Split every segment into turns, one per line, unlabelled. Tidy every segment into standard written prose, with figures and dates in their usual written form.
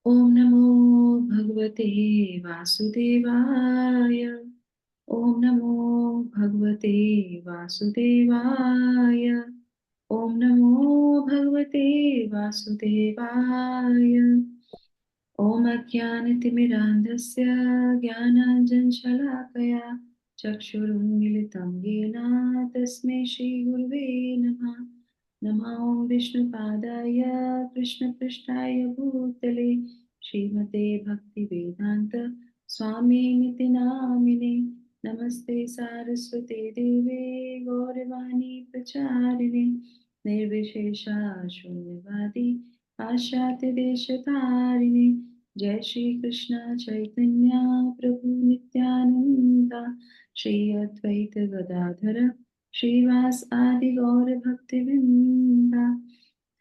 ओम नमो भगवते वासुदेवाय। ओम नमो भगवते वासुदेवाय। ओम नमो भगवते वासुदेवाय। ओम अज्ञानतिमिरान्धस्य ज्ञानाञ्जनशलाकया चक्षुरुन्मीलितं येन तस्मै श्रीगुरुवे नमः। नमः ॐ विष्णुपादाय कृष्णपृष्ठाय भूतले श्रीमते भक्तिवेदान्त स्वामिनिति नामिने। नमस्ते सारस्वते देवे गौरवाणी प्रचारिणे निर्विशेषा शून्यवादी पाश्चात्य देशतारिणे। जय श्री कृष्ण चैतन्य प्रभु नित्यानंदा श्री अद्वैत गदाधर श्रीवास आदि गौर भक्तिवृंदा।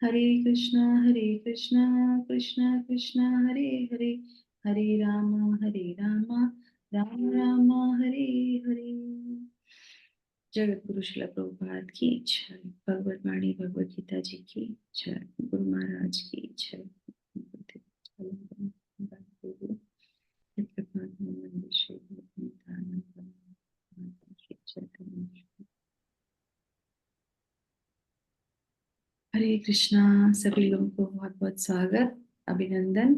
हरे कृष्णा कृष्णा कृष्णा हरे हरे, हरे राम राम राम हरे हरे। जगत गुरु श्रील प्रभुपाद की जय। भगवत वाणी भगवत गीता जी की जय। गुरु महाराज की जय। हरे कृष्णा। सभी लोगों को बहुत बहुत स्वागत, अभिनंदन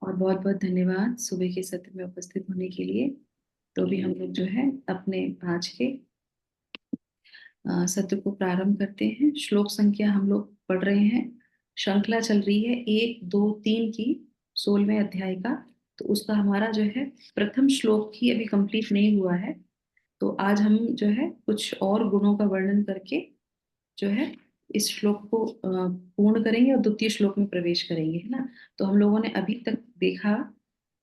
और बहुत बहुत धन्यवाद सुबह के सत्र में उपस्थित होने के लिए। तो भी हम लोग जो है अपने आज के सत्र को प्रारंभ करते हैं। श्लोक संख्या हम लोग पढ़ रहे हैं, श्रृंखला चल रही है 1, 2, 3 की 16वें अध्याय का। तो उसका हमारा जो है प्रथम श्लोक ही अभी कंप्लीट नहीं हुआ है। तो आज हम जो है कुछ और गुणों का वर्णन करके जो है इस श्लोक को पूर्ण करेंगे और द्वितीय श्लोक में प्रवेश करेंगे, है ना। तो हम लोगों ने अभी तक देखा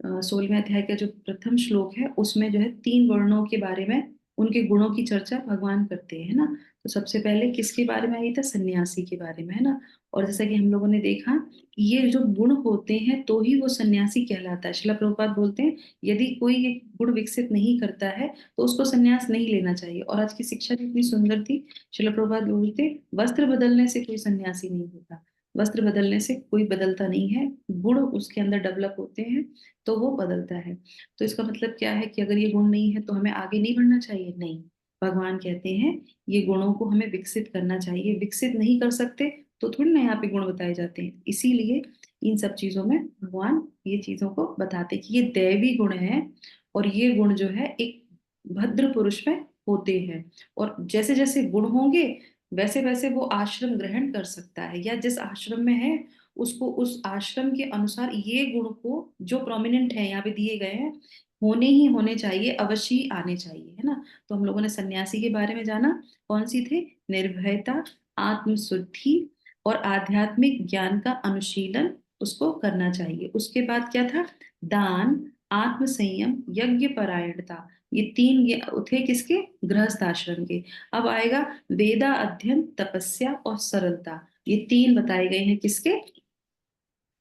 16वें अध्याय का जो प्रथम श्लोक है उसमें जो है 3 वर्णों के बारे में, उनके गुणों की चर्चा भगवान करते हैं, है ना। तो सबसे पहले किसके बारे में आई था? सन्यासी के बारे में, है ना। और जैसा कि हम लोगों ने देखा कि ये जो गुण होते हैं तो ही वो सन्यासी कहलाता है। श्रील प्रभुपाद बोलते हैं यदि कोई ये गुण विकसित नहीं करता है तो उसको सन्यास नहीं लेना चाहिए। और आज की शिक्षा भी इतनी सुंदर थी। श्रील प्रभुपाद बोलते वस्त्र बदलने से कोई सन्यासी नहीं होता, वस्त्र बदलने से कोई बदलता नहीं है, गुण उसके अंदर डेवलप होते हैं तो वो बदलता है। तो इसका मतलब क्या है कि अगर ये गुण नहीं है तो हमें आगे नहीं बढ़ना चाहिए? नहीं, भगवान कहते हैं ये गुणों को हमें विकसित करना चाहिए। विकसित नहीं कर सकते तो थोड़ी ना यहाँ पे गुण बताए जाते हैं। इसीलिए इन सब चीजों में भगवान ये चीजों को बताते कि ये दैवी गुण है और ये गुण जो है एक भद्र पुरुष में होते हैं। और जैसे जैसे गुण होंगे वैसे वैसे वो आश्रम ग्रहण कर सकता है, या जिस आश्रम में है उसको उस आश्रम के अनुसार ये गुण को जो प्रोमिनेंट है यहाँ पे दिए गए हैं होने ही होने चाहिए, अवश्य ही आने चाहिए, है ना। तो हम लोगों ने सन्यासी के बारे में जाना, कौन सी थे? निर्भयता, आत्मशुद्धि और आध्यात्मिक ज्ञान का अनुशीलन उसको करना चाहिए। उसके बाद क्या था? दान, आत्म संयम, यज्ञ परायणता। ये 3 ये थे किसके? गृहस्थ आश्रम के। अब आएगा वेदा अध्ययन, तपस्या और सरलता। ये 3 बताए गए हैं किसके?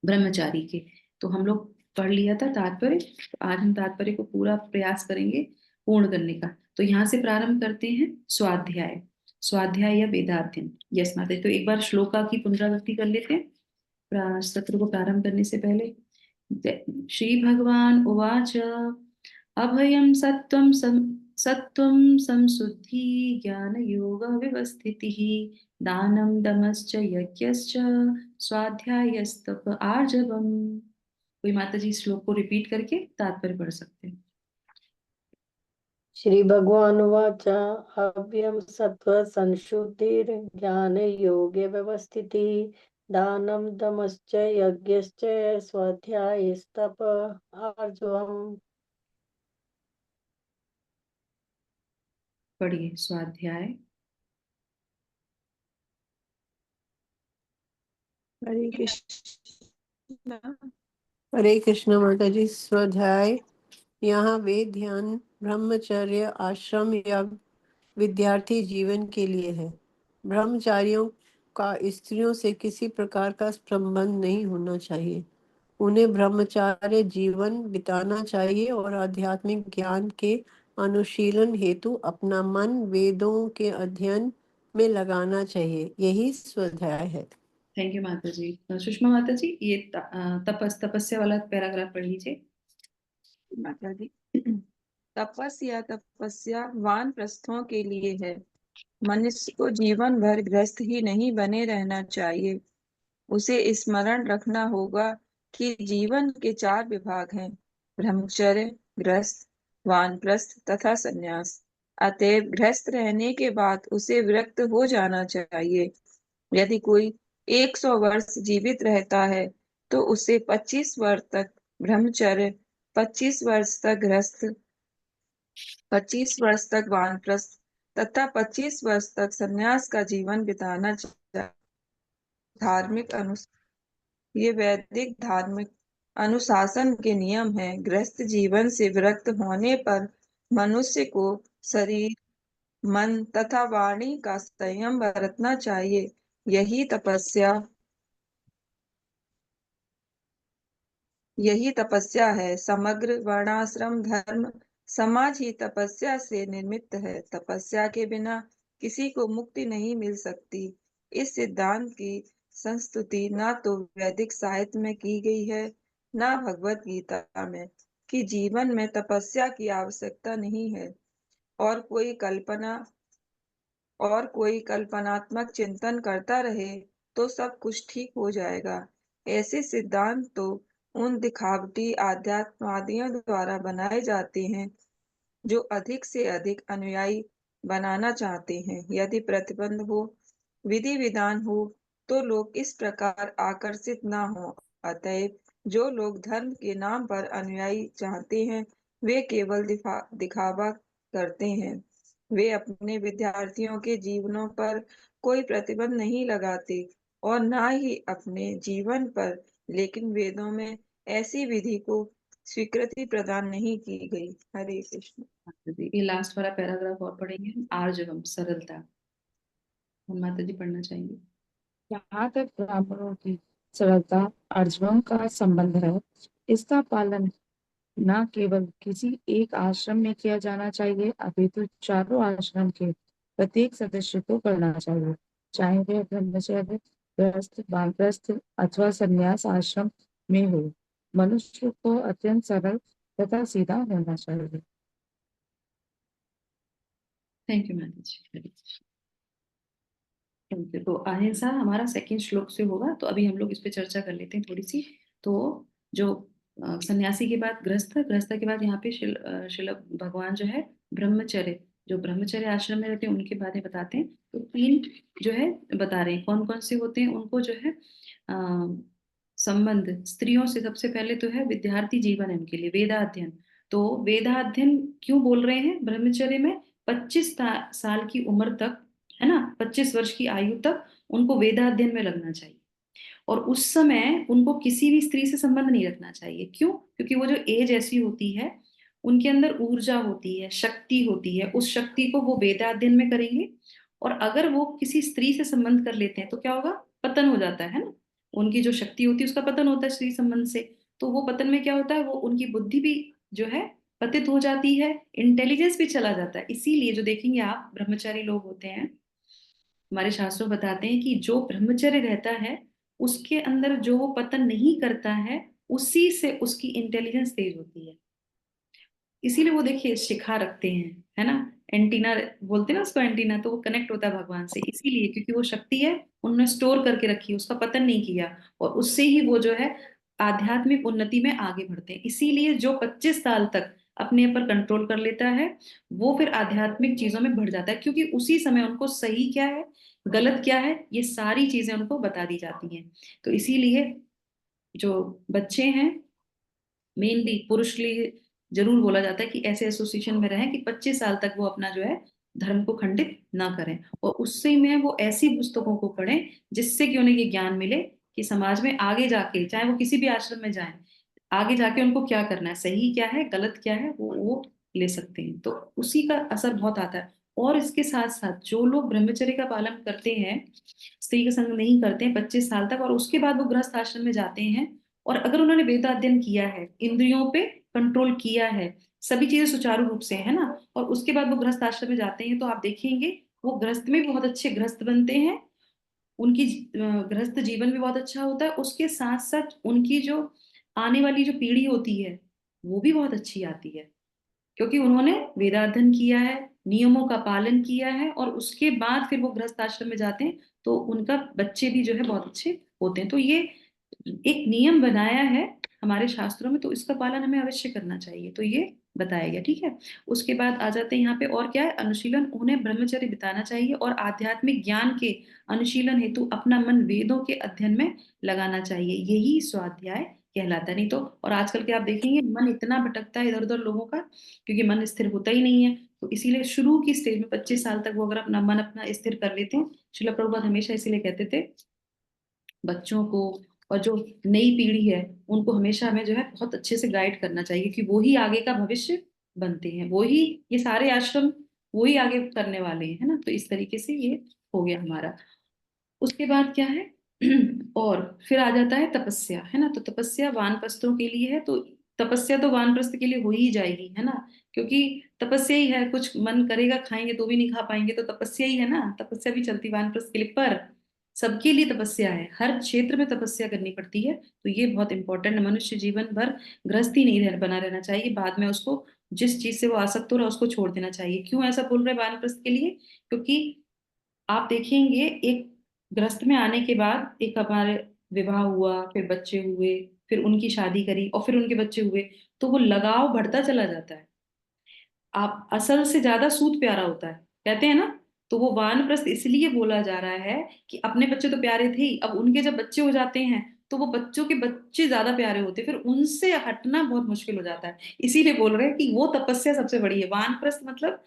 ब्रह्मचारी के। तो हम लोग पढ़ लिया था तात्पर्य। तो आज हम तात्पर्य को पूरा प्रयास करेंगे पूर्ण करने का। तो यहाँ से प्रारंभ करते हैं स्वाध्याय। स्वाध्याय या वेदाध्ययन। यस माता जी। तो एक बार श्लोका की पुनरावृत्ति कर लेते हैं सत्र को प्रारंभ करने से पहले। श्री भगवान उवाच अभयं सत्त्वं संशुद्धि ज्ञान योग व्यवस्थितिः दानं दमश्च यज्ञश्च स्वाध्यायस्तप आर्जवम्। कोई माता जी श्लोक को रिपीट करके तात्पर्य पढ़ सकते हैं?
श्री भगवानुवाच अव्यं सत्त्व संशुद्धिर्ज्ञान योगे व्यवस्थितिः दानं दमश्च यज्ञश्च स्वाध्यायस्तप आर्जवम्।
पढ़िए स्वाध्याय।
हरे कृष्णा। हरे कृष्ण माता जी। स्वाध्याय यहाँ वेद ध्यान ब्रह्मचर्य आश्रम या विद्यार्थी जीवन के लिए है। ब्रह्मचारियों का स्त्रियों से किसी प्रकार का संबंध नहीं होना चाहिए। उन्हें ब्रह्मचार्य जीवन बिताना चाहिए और आध्यात्मिक ज्ञान के अनुशीलन हेतु अपना मन वेदों के अध्ययन में लगाना चाहिए। यही स्वाध्याय है।
थैंक यू माता जी। सुषमा माता जी, ये तपस्या वाला पैराग्राफ पढ़ लीजिए।
माता जी, तपस्या वानप्रस्थों के लिए है। मनुष्य को जीवन भर गृहस्थ ही नहीं बने रहना चाहिए। उसे स्मरण रखना होगा कि जीवन के 4 विभाग हैं: ब्रह्मचर्य, गृहस्थ, वानप्रस्थ तथा संन्यास। अतएव गृहस्थ रहने के बाद उसे विरक्त हो जाना चाहिए। यदि कोई 100 वर्ष जीवित रहता है तो उसे 25 वर्ष तक ब्रह्मचर्य, 25 वर्ष तक गृहस्थ, 25 वर्ष तक वानप्रस्थ तथा 25 वर्ष तक संन्यास का जीवन बिताना चाहिए। ये वैदिक धार्मिक अनुशासन के नियम हैं। गृहस्थ जीवन से विरक्त होने पर मनुष्य को शरीर, मन तथा वाणी का संयम बरतना चाहिए। यही तपस्या है। समग्र वर्णाश्रम धर्म समाज ही तपस्या से निर्मित है। तपस्या के बिना किसी को मुक्ति नहीं मिल सकती। इस सिद्धांत की संस्तुति ना तो वैदिक साहित्य में की गई है, ना भगवत गीता में, कि जीवन में तपस्या की आवश्यकता नहीं है और कोई कल्पनात्मक चिंतन करता रहे तो सब कुछ ठीक हो जाएगा। ऐसे सिद्धांत तो उन दिखावटी आध्यात्मवादियों द्वारा बनाए जाते हैं जो अधिक से अधिक अनुयायी बनाना चाहते हैं। यदि प्रतिबंध हो, विधि विधान हो, तो लोग इस प्रकार आकर्षित ना हो। अतएव जो लोग धर्म के नाम पर अनुयायी चाहते हैं वे केवल दिखावा करते हैं। वे अपने विद्यार्थियों के जीवनों पर कोई प्रतिबंध नहीं लगाते और ना ही अपने जीवन पर, लेकिन वेदों में ऐसी विधि को स्वीकृति प्रदान नहीं की गई। हरे कृष्ण।
माता जी, ये लास्ट वाला पैराग्राफ और पढ़ेंगे हम। आर्जवम, सरलता। हम माता जी पढ़ना चाहेंगे।
जहाँ तक ब्राह्मणों की सरलता आर्जवों का संबंध है, इसका पालन न केवल किसी एक आश्रम में किया जाना चाहिए, अपितु चारों आश्रम के प्रत्येक सदस्य को करना चाहिए, चाहे वह ब्रह्मचर्य, गृहस्थ, वानप्रस्थ अथवा संन्यास आश्रम में हो। मनुष्य को अत्यंत सरल तथा सीधा होना चाहिए।
थैंक यू माता जी। Thank you. तो अहिंसा हमारा सेकंड श्लोक से होगा, तो अभी हम लोग इस पे चर्चा कर लेते हैं थोड़ी सी। तो जो सन्यासी के बाद गृहस्थ, गृहस्थ के बाद यहाँ पे शिल भगवान जो है ब्रह्मचर्य, जो ब्रह्मचर्य आश्रम में रहते हैं उनके बारे में बताते हैं। तो 3 जो है बता रहे हैं कौन कौन से होते हैं उनको, जो है संबंध स्त्रियों से। सबसे पहले तो है विद्यार्थी जीवन है उनके लिए, वेदाध्ययन। तो वेदाध्ययन क्यों बोल रहे हैं ब्रह्मचर्य में? 25 साल की उम्र तक, है ना, 25 वर्ष की आयु तक उनको वेदाध्ययन में लगना चाहिए। और उस समय उनको किसी भी स्त्री से संबंध नहीं रखना चाहिए। क्यों? क्योंकि वो जो एज ऐसी होती है, उनके अंदर ऊर्जा होती है, शक्ति होती है, उस शक्ति को वो वेदाध्ययन में करेंगे। और अगर वो किसी स्त्री से संबंध कर लेते हैं तो क्या होगा? पतन हो जाता है ना। उनकी जो शक्ति होती है उसका पतन होता है स्त्री संबंध से। तो वो पतन में क्या होता है, वो उनकी बुद्धि भी जो है पतित हो जाती है, इंटेलिजेंस भी चला जाता है। इसीलिए जो देखेंगे आप ब्रह्मचारी लोग होते हैं, हमारे शास्त्रों बताते हैं कि जो ब्रह्मचर्य रहता है उसके अंदर जो वो पतन नहीं करता है, उसी से उसकी इंटेलिजेंस तेज होती है। इसीलिए वो देखिए शिखा रखते हैं, है ना, एंटीना बोलते हैं ना उसको, एंटीना। तो वो कनेक्ट होता है भगवान से, इसीलिए क्योंकि वो शक्ति है उन्होंने स्टोर करके रखी है, उसका पतन नहीं किया, और उससे ही वो जो है आध्यात्मिक उन्नति में आगे बढ़ते हैं। इसीलिए जो 25 साल तक अपने पर कंट्रोल कर लेता है वो फिर आध्यात्मिक चीजों में बढ़ जाता है, क्योंकि उसी समय उनको सही क्या है, गलत क्या है, ये सारी चीजें उनको बता दी जाती हैं। तो इसीलिए जो बच्चे हैं, मेनली पुरुष लिए जरूर बोला जाता है कि ऐसे एसोसिएशन में रहें कि 25 साल तक वो अपना जो है धर्म को खंडित ना करें, और उससे में वो ऐसी पुस्तकों को पढ़ें जिससे कि उन्हें ये ज्ञान मिले कि समाज में आगे जाके, चाहे वो किसी भी आश्रम में जाएं, आगे जाके उनको क्या करना है, सही क्या है, गलत क्या है, वो ले सकते हैं। तो उसी का असर बहुत आता है। और इसके साथ साथ जो लोग ब्रह्मचर्य का पालन करते हैं, स्त्री का संग नहीं करते हैं 25 साल तक, और उसके बाद वो गृहस्थ आश्रम में जाते हैं, और अगर उन्होंने वेदाध्ययन किया है, इंद्रियों पे कंट्रोल किया है, सभी चीजें सुचारू रूप से, है ना, और उसके बाद वो गृहस्थ आश्रम में जाते हैं, तो आप देखेंगे वो गृहस्थ में बहुत अच्छे गृहस्थ बनते हैं, उनकी गृहस्थ जीवन भी बहुत अच्छा होता है, उसके साथ साथ उनकी जो आने वाली जो पीढ़ी होती है वो भी बहुत अच्छी आती है, क्योंकि उन्होंने वेदाध्ययन किया है, नियमों का पालन किया है, और उसके बाद फिर वो गृहस्थ आश्रम में जाते हैं तो उनका बच्चे भी जो है बहुत अच्छे होते हैं। तो ये एक नियम बनाया है हमारे शास्त्रों में, तो इसका पालन हमें अवश्य करना चाहिए, तो ये बताया गया। ठीक है, उसके बाद आ जाते हैं यहाँ पे, और क्या है, अनुशीलन, उन्हें ब्रह्मचर्य बिताना चाहिए और आध्यात्मिक ज्ञान के अनुशीलन हेतु अपना मन वेदों के अध्ययन में लगाना चाहिए, यही स्वाध्याय कहलाता है। नहीं तो, और आजकल के आप देखेंगे मन इतना भटकता है इधर उधर लोगों का, क्योंकि मन स्थिर होता ही नहीं है। तो इसीलिए शुरू की स्टेज में 25 साल तक वो अगर अपना मन अपना स्थिर कर लेते हैं, श्रील प्रभुपाद हमेशा इसीलिए कहते थे बच्चों को, और जो नई पीढ़ी है उनको हमेशा हमें जो है बहुत अच्छे से गाइड करना चाहिए, क्योंकि वो ही आगे का भविष्य बनते हैं, वो ही, ये सारे आश्रम वो ही आगे करने वाले हैं, है ना। तो इस तरीके से ये हो गया हमारा। उसके बाद क्या है और फिर आ जाता है तपस्या, है ना। तो तपस्या वानप्रस्थों के लिए है, तो तपस्या तो वानप्रस्थ के लिए हो ही जाएगी, है ना, क्योंकि तपस्या ही है, कुछ मन करेगा खाएंगे तो भी नहीं खा पाएंगे, तो तपस्या ही है ना, तपस्या भी चलती वानप्रस्थ के लिए। पर सबके लिए तपस्या है, हर क्षेत्र में तपस्या करनी पड़ती है, तो ये बहुत इंपॉर्टेंट है। मनुष्य जीवन भर गृहस्थी नहीं बना रहना चाहिए, बाद में उसको जिस चीज से वो आसक्त हो रहा है उसको छोड़ देना चाहिए। क्यों ऐसा बोल रहे हैं वानप्रस्थ के लिए, क्योंकि आप देखेंगे एक गृहस्थ में आने के बाद एक हमारे विवाह हुआ, फिर बच्चे हुए, फिर उनकी शादी करी और फिर उनके बच्चे हुए, तो वो लगाव बढ़ता चला जाता है। आप असल से ज्यादा सूत प्यारा होता है, कहते हैं ना। तो वो वानप्रस्थ इसलिए बोला जा रहा है कि अपने बच्चे तो प्यारे थे ही, अब उनके जब बच्चे हो जाते हैं तो वो बच्चों के बच्चे ज्यादा प्यारे होते हैं, फिर उनसे हटना बहुत मुश्किल हो जाता है। इसीलिए बोल रहे हैं कि वो तपस्या सबसे बड़ी है। वानप्रस्थ मतलब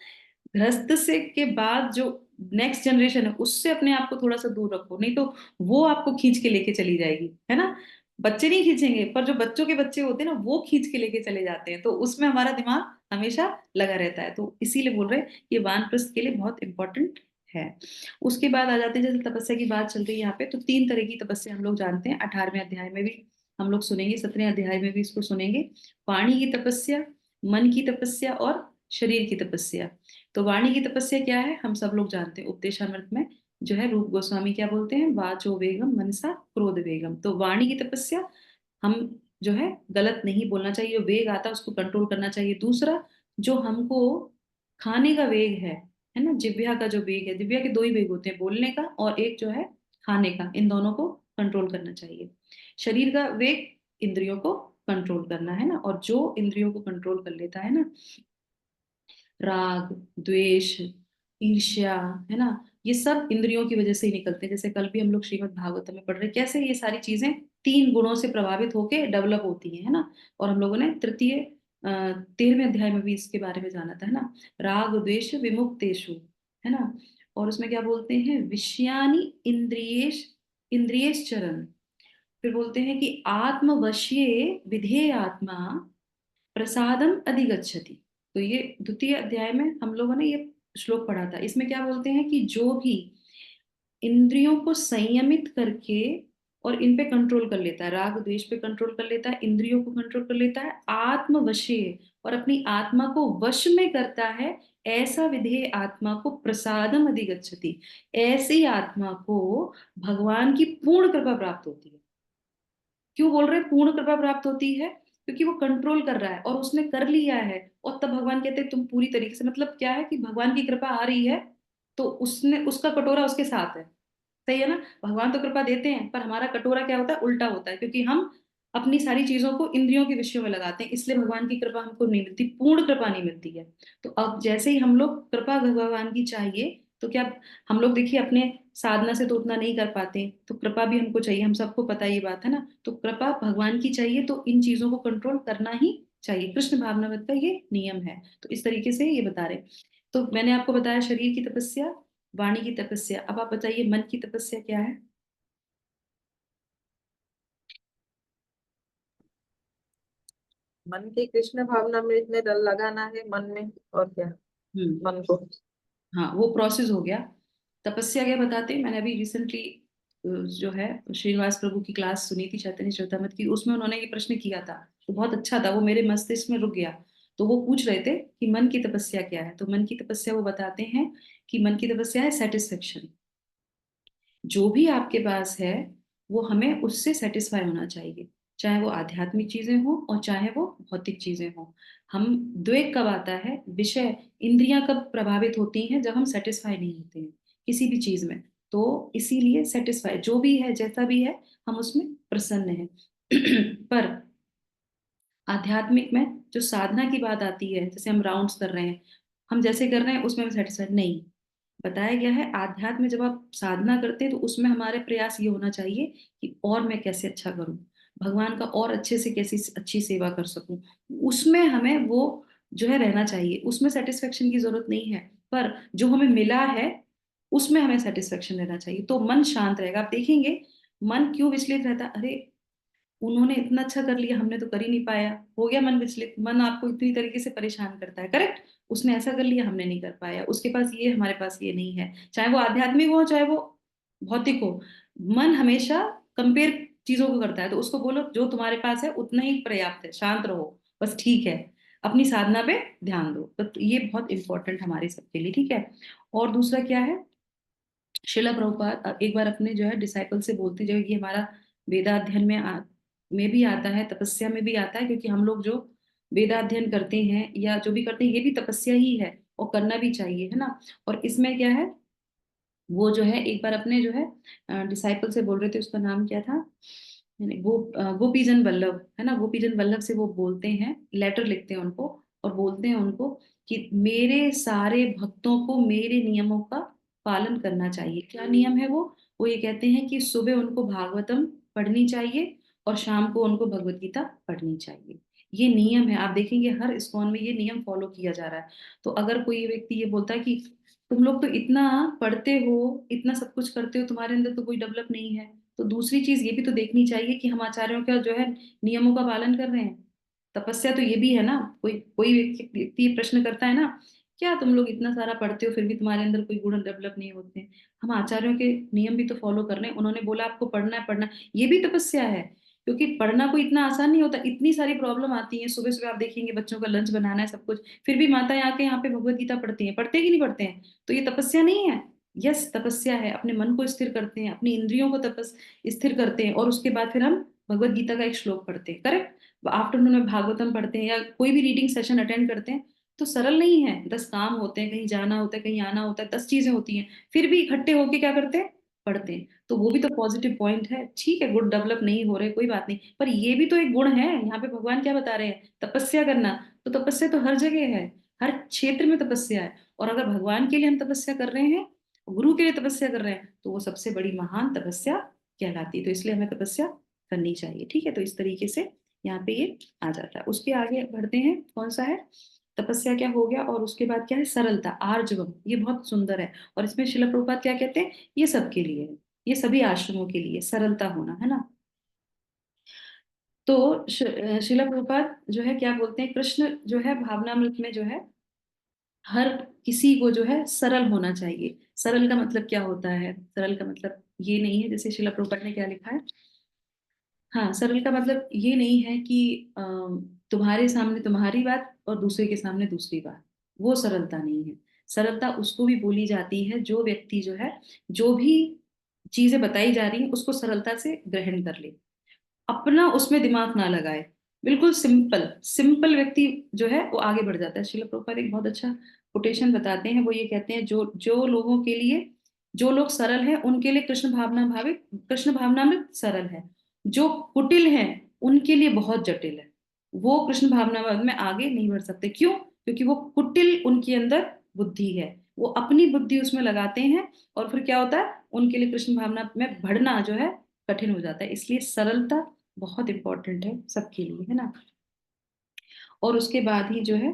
गृहस्थ से के बाद जो नेक्स्ट जनरेशन है उससे अपने आप को थोड़ा सा दूर रखो, नहीं तो वो आपको खींच के लेके चली जाएगी, है ना। बच्चे नहीं खींचेंगे, पर जो बच्चों के बच्चे होते हैं ना वो खींच के लेके चले जाते हैं, तो उसमें हमारा दिमाग हमेशा लगा रहता है। तो इसीलिए बोल रहे हैं ये वानप्रस्थ के लिए बहुत इंपॉर्टेंट है। उसके बाद आ जाते हैं, जैसे तपस्या की बात चल रही है यहाँ पे, तो 3 तरह की तपस्या हम लोग जानते हैं, 18वें अध्याय में भी हम लोग सुनेंगे, 17वें अध्याय में भी इसको सुनेंगे। वाणी की तपस्या, मन की तपस्या और शरीर की तपस्या। तो वाणी की तपस्या क्या है, हम सब लोग जानते हैं, उपदेशामृत में जो है रूप गोस्वामी क्या बोलते हैं, वाचो वेगम मनसा क्रोध वेगम। तो वाणी की तपस्या, हम जो है गलत नहीं बोलना चाहिए, जो वेग आता है उसको कंट्रोल करना चाहिए। दूसरा, जो हमको खाने का वेग है ना, जिह्वा का जो वेग है, जिह्वा के 2 ही वेग होते हैं, बोलने का और एक जो है खाने का, इन दोनों को कंट्रोल करना चाहिए। शरीर का वेग इंद्रियों को कंट्रोल करना है ना, और जो इंद्रियों को कंट्रोल कर लेता है ना, राग, द्वेष, ईर्ष्या, है ना, ये सब इंद्रियों की वजह से ही निकलते हैं। जैसे कल भी हम लोग श्रीमद् भागवत में पढ़ रहे हैं, कैसे ये सारी चीजें 3 गुणों से प्रभावित होके डेवलप होती हैं, है ना। और हम लोगों ने 13वें अध्याय में भी इसके बारे में जाना था, है ना, राग द्वेष विमुक्तेषु, है ना। और उसमें क्या बोलते हैं, विषयानि इंद्रियेश इंद्रियेश्चरन्। फिर बोलते हैं कि आत्मवश्ये विधेय आत्मा प्रसादम अधिगच्छति। तो ये द्वितीय अध्याय में हम लोगों ने ये श्लोक पढ़ा था। इसमें क्या बोलते हैं कि जो भी इंद्रियों को संयमित करके और इन पे कंट्रोल कर लेता है, राग द्वेष पे कंट्रोल कर लेता है, इंद्रियों को कंट्रोल कर लेता है, आत्मवशीय और अपनी आत्मा को वश में करता है, ऐसा विधेय आत्मा को प्रसादम अधिगच्छति, ऐसी आत्मा को भगवान की पूर्ण कृपा प्राप्त होती है। क्यों बोल रहे हैं पूर्ण कृपा प्राप्त होती है, क्योंकि वो कंट्रोल कर रहा है और उसने कर लिया है, और तब भगवान कहते हैं तुम पूरी तरीके से, मतलब क्या है कि भगवान की कृपा आ रही है तो उसने, उसका कटोरा उसके साथ है, सही है ना। भगवान तो कृपा देते हैं, पर हमारा कटोरा क्या होता है, उल्टा होता है, क्योंकि हम अपनी सारी चीजों को इंद्रियों के विषयों में लगाते हैं, इसलिए भगवान की कृपा हमको नहीं मिलती, पूर्ण कृपा नहीं मिलती है। तो अब जैसे ही हम लोग कृपा भगवान की चाहिए, तो क्या हम लोग देखिए अपने साधना से तो उतना नहीं कर पाते, तो कृपा भी हमको चाहिए, हम सबको पता ये बात है ना। तो कृपा भगवान की चाहिए, तो इन चीजों को कंट्रोल करना ही चाहिए, कृष्ण भावनामृत का ये नियम है। तो इस तरीके से ये बता रहे। तो मैंने आपको बताया शरीर की तपस्या, वाणी की तपस्या। अब आप बताइए मन की तपस्या क्या है।
मन की कृष्ण भावना में इतने लगाना है मन में, और क्या, मन को।
हाँ, वो प्रोसेस हो गया। तपस्या क्या बताते हैं, मैंने अभी रिसेंटली जो है श्रीनिवास प्रभु की क्लास सुनी थी चैतन्य चरितामृत की, उसमें उन्होंने ये प्रश्न किया था, तो बहुत अच्छा था, वो मेरे मस्तिष्क में रुक गया। तो वो पूछ रहे थे कि मन की तपस्या क्या है, तो मन की तपस्या वो बताते हैं कि मन की तपस्या है सेटिस्फेक्शन। जो भी आपके पास है वो हमें उससे सेटिस्फाई होना चाहिए, चाहे वो आध्यात्मिक चीजें हो और चाहे वो भौतिक चीजें हो। हम द्वेग कब आता है, विषय इंद्रियां कब प्रभावित होती हैं, जब हम सेटिस्फाई नहीं होते हैं किसी भी चीज में। तो इसीलिए सेटिस्फाई जो भी है जैसा भी है हम उसमें प्रसन्न हैं। पर आध्यात्मिक में जो साधना की बात आती है, जैसे हम राउंड्स कर रहे हैं, हम जैसे कर रहे हैं उसमें हम सेटिस्फाइड नहीं। बताया गया है आध्यात्म में जब आप साधना करते हैं तो उसमें हमारे प्रयास ये होना चाहिए कि और मैं कैसे अच्छा करूं, भगवान का और अच्छे से कैसी अच्छी सेवा कर सकूं, उसमें हमें वो जो है रहना चाहिए। उसमें सेटिस्फेक्शन की जरूरत नहीं है, पर जो हमें मिला है उसमें हमें सेटिस्फेक्शन रहना चाहिए, तो मन शांत रहेगा। आप देखेंगे मन क्यों विचलित रहता है, अरे उन्होंने इतना अच्छा कर लिया हमने तो कर ही नहीं पाया, हो गया मन विचलित। मन आपको इतनी तरीके से परेशान करता है, करेक्ट। उसने ऐसा कर लिया हमने नहीं कर पाया, उसके पास ये हमारे पास ये नहीं है, चाहे वो आध्यात्मिक हो चाहे वो भौतिक हो। मन हमेशा कंपेयर चीजों को करता है, तो उसको बोलो जो तुम्हारे पास है उतना ही पर्याप्त है, शांत रहो, बस ठीक है, अपनी साधना पे ध्यान दो। तो ये बहुत इंपॉर्टेंट हमारे सबके लिए, ठीक है। और दूसरा क्या है, शिला प्रभुपाद एक बार अपने जो है डिसाइपल से बोलते जो है कि हमारा वेदाध्ययन में भी आता है, तपस्या में भी आता है, क्योंकि हम लोग जो वेदाध्ययन करते हैं या जो भी करते हैं ये भी तपस्या ही है और करना भी चाहिए, है ना। और इसमें क्या है, वो जो है एक बार अपने जो है डिसाइपल से बोल रहे थे, उसका नाम क्या था, यानी गोपीजन वल्लभ, है ना, गोपीजन वल्लभ से वो बोलते हैं, लेटर लिखते हैं उनको और बोलते हैं उनको कि मेरे सारे भक्तों को मेरे नियमों का पालन करना चाहिए। क्या नियम है वो ये कहते हैं कि सुबह उनको भागवतम पढ़नी चाहिए और शाम को उनको भगवत गीता पढ़नी चाहिए। ये नियम है, आप देखेंगे हर इस्कॉन में ये नियम फॉलो किया जा रहा है। तो अगर कोई व्यक्ति ये बोलता है कि तुम लोग तो इतना पढ़ते हो, इतना सब कुछ करते हो, तुम्हारे अंदर तो कोई डेवलप नहीं है, तो दूसरी चीज ये भी तो देखनी चाहिए कि हम आचार्यों का जो है नियमों का पालन कर रहे हैं। तपस्या तो ये भी है ना, कोई कोई व्यक्ति ये प्रश्न करता है ना, क्या तुम लोग इतना सारा पढ़ते हो फिर भी तुम्हारे अंदर कोई गुण डेवलप नहीं होते हैं। हम आचार्यों के नियम भी तो फॉलो कर रहे हैं, उन्होंने बोला आपको पढ़ना है, पढ़ना, ये भी तपस्या है। क्योंकि पढ़ना कोई इतना आसान नहीं होता, इतनी सारी प्रॉब्लम आती है, सुबह सुबह आप देखेंगे बच्चों का लंच बनाना है सब कुछ, फिर भी माताएं आके यहाँ पे भगवत गीता पढ़ती हैं, पढ़ते कि नहीं पढ़ते हैं, तो ये तपस्या नहीं है। यस तपस्या है, अपने मन को स्थिर करते हैं, अपनी इंद्रियों को स्थिर करते हैं, और उसके बाद फिर हम भगवत गीता का एक श्लोक पढ़ते हैं, करेक्ट। आफ्टरनून में भागवतम पढ़ते हैं या कोई भी रीडिंग सेशन अटेंड करते हैं, तो सरल नहीं है, 10 काम होते हैं, कहीं जाना होता है, कहीं आना होता है, 10 चीजें होती हैं, फिर भी इकट्ठे होके क्या करते हैं, पढ़ते हैं। तो वो भी तो पॉजिटिव पॉइंट है, ठीक है, गुड डेवलप नहीं हो रहे कोई बात नहीं, पर ये भी तो एक गुण है। यहाँ पे भगवान क्या बता रहे हैं, तपस्या करना, तो तपस्या तो हर जगह है, हर क्षेत्र में तपस्या है। और अगर भगवान के लिए हम तपस्या कर रहे हैं, गुरु के लिए तपस्या कर रहे हैं, तो वो सबसे बड़ी महान तपस्या कहलाती है, तो इसलिए हमें तपस्या करनी चाहिए, ठीक है। तो इस तरीके से यहाँ पे ये आ जाता है। उसके आगे बढ़ते हैं, कौन सा है, तपस्या क्या हो गया, और उसके बाद क्या है, सरलता, आर्जवम, ये बहुत सुंदर है। और इसमें शिला प्रभुपाद क्या कहते हैं, ये सबके लिए है, ये सभी आश्रमों के लिए सरलता होना, है ना। तो शिला प्रभुपाद जो है क्या बोलते हैं, कृष्ण जो है भावनामृत में जो है हर किसी को जो है सरल होना चाहिए। सरल का मतलब क्या होता है, सरल का मतलब ये नहीं है, जैसे शिला प्रभुपाद ने क्या लिखा है, हाँ, सरल का मतलब ये नहीं है कि तुम्हारे सामने तुम्हारी बात और दूसरे के सामने दूसरी बात, वो सरलता नहीं है। सरलता उसको भी बोली जाती है जो व्यक्ति जो है, जो भी चीजें बताई जा रही हैं उसको सरलता से ग्रहण कर ले, अपना उसमें दिमाग ना लगाए, बिल्कुल सिंपल सिंपल व्यक्ति जो है वो आगे बढ़ जाता है। श्रील प्रभुपाद एक बहुत अच्छा कोटेशन बताते हैं, वो ये कहते हैं, जो जो लोगों के लिए, जो लोग सरल हैं उनके लिए कृष्ण भावनामृत सरल है, जो कुटिल हैं उनके लिए बहुत जटिल है, वो कृष्ण भावनामृत में आगे नहीं बढ़ सकते। क्यों, क्योंकि वो कुटिल उनके अंदर बुद्धि है, वो अपनी बुद्धि उसमें लगाते हैं, और फिर क्या होता है, उनके लिए कृष्ण भावना में बढ़ना जो है कठिन हो जाता है। इसलिए सरलता बहुत इंपॉर्टेंट है सबके लिए, है ना। और उसके बाद ही जो है,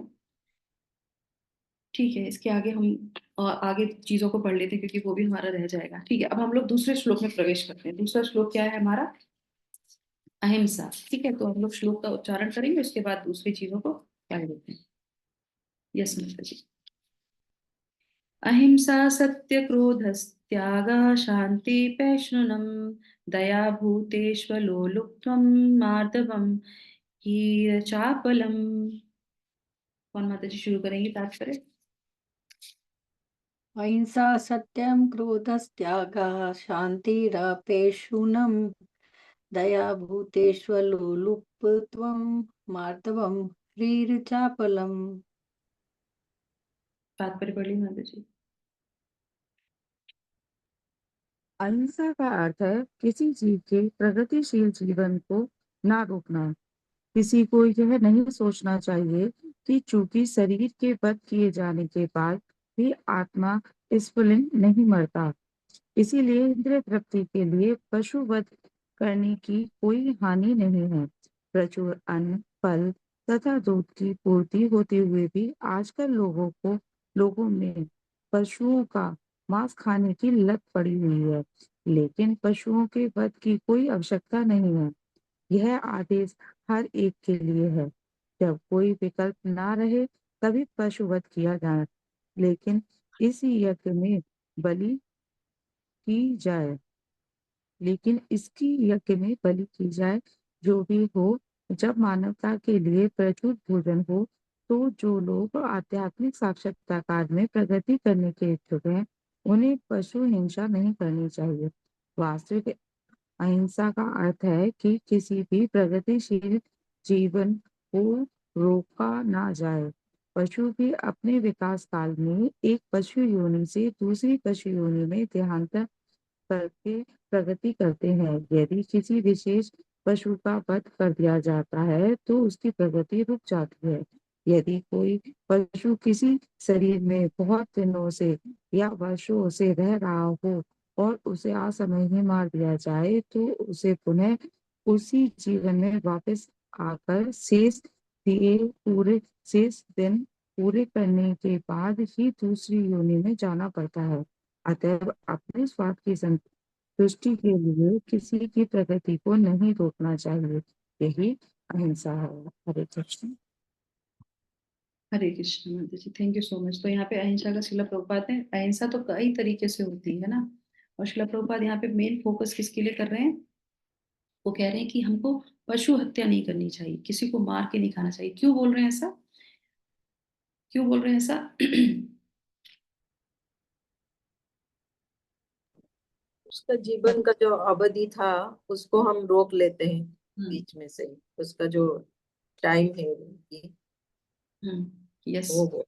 ठीक है, इसके आगे हम आगे चीजों को पढ़ लेते हैं क्योंकि वो भी हमारा रह जाएगा, ठीक है। अब हम लोग दूसरे श्लोक में प्रवेश करते हैं। दूसरा श्लोक क्या है हमारा, अहिंसा, ठीक है। तो हम लोग श्लोक का उच्चारण करेंगे, उसके बाद दूसरी चीजों को पढ़ लेते हैं। यस माता जी। अहिंसा सत्य क्रोधस्त्यागः शांति पैशुनम दया भूतेष्वलोलुप्त्वं मार्दवम हीरचापलम। कौन माता जी शुरू करेंगे तात्पर्य।
अहिंसा सत्यम क्रोधस्त्यागः शान्तिरपेशुनम् दया भूतेष्वलोलुप्त्वं मार्दवम् ह्रीर्चापलम्।
तात्पर्य पढ़ ली माता जी।
अहिंसा का अर्थ है किसी जीव के प्रगतिशील जीवन को ना रोकना। किसी को यह नहीं सोचना चाहिए कि चूंकि शरीर के वध किए जाने के बाद भी आत्मा स्फुलिंग नहीं मरता, इसीलिए इंद्रिय तृप्ति के लिए पशु वध करने की कोई हानि नहीं है। प्रचुर अन्न, फल तथा दूध की पूर्ति होते हुए भी आजकल लोगों में पशुओं का मांस खाने की लत पड़ी हुई है, लेकिन पशुओं के वध की कोई आवश्यकता नहीं है। यह आदेश हर एक के लिए है। जब कोई विकल्प ना रहे तभी पशुवध किया जाए, लेकिन इसी यज्ञ में बलि की जाए लेकिन इसकी यज्ञ में बलि की जाए जो भी हो। जब मानवता के लिए प्रचुर भोजन हो तो जो लोग आध्यात्मिक साक्षात्कार में प्रगति करने के इच्छुक हैं, उन्हें पशु हिंसा नहीं करनी चाहिए। वास्तविक अहिंसा का अर्थ है कि किसी भी प्रगतिशील जीवन को रोका ना जाए। पशु भी अपने विकास काल में एक पशु योनि से दूसरी पशु योनि में देहांतर करके प्रगति करते हैं। यदि किसी विशेष पशु का वध कर दिया जाता है तो उसकी प्रगति रुक जाती है। यदि कोई पशु किसी शरीर में बहुत दिनों से या वर्षों से रह रहा हो और उसे असमय ही मार दिया जाए तो उसे पुनः उसी जीवन में वापस आकर शेष दिन पूरे करने के बाद ही दूसरी योनि में जाना पड़ता है। अतएव अपने स्वार्थ की संतुष्टि के लिए किसी की प्रगति को नहीं रोकना चाहिए। यही अहिंसा है। हरे कृष्ण।
हरे कृष्ण माता जी, थैंक यू सो मच। तो यहाँ पे अहिंसा का शिला प्रभुपाद ने, अहिंसा तो कई तरीके से होती है ना, और शिला प्रभुपाद यहाँ पे मेन फोकस किसके लिए कर रहे हैं? वो कह रहे हैं कि हमको पशु हत्या नहीं करनी चाहिए, किसी को मार के नहीं खाना चाहिए। क्यों बोल रहे हैं ऐसा? क्यों बोल रहे हैं ऐसा?
उसका जीवन का जो अवधि था उसको हम रोक लेते हैं बीच में से, उसका जो टाइम है उनकी,
यस।
वो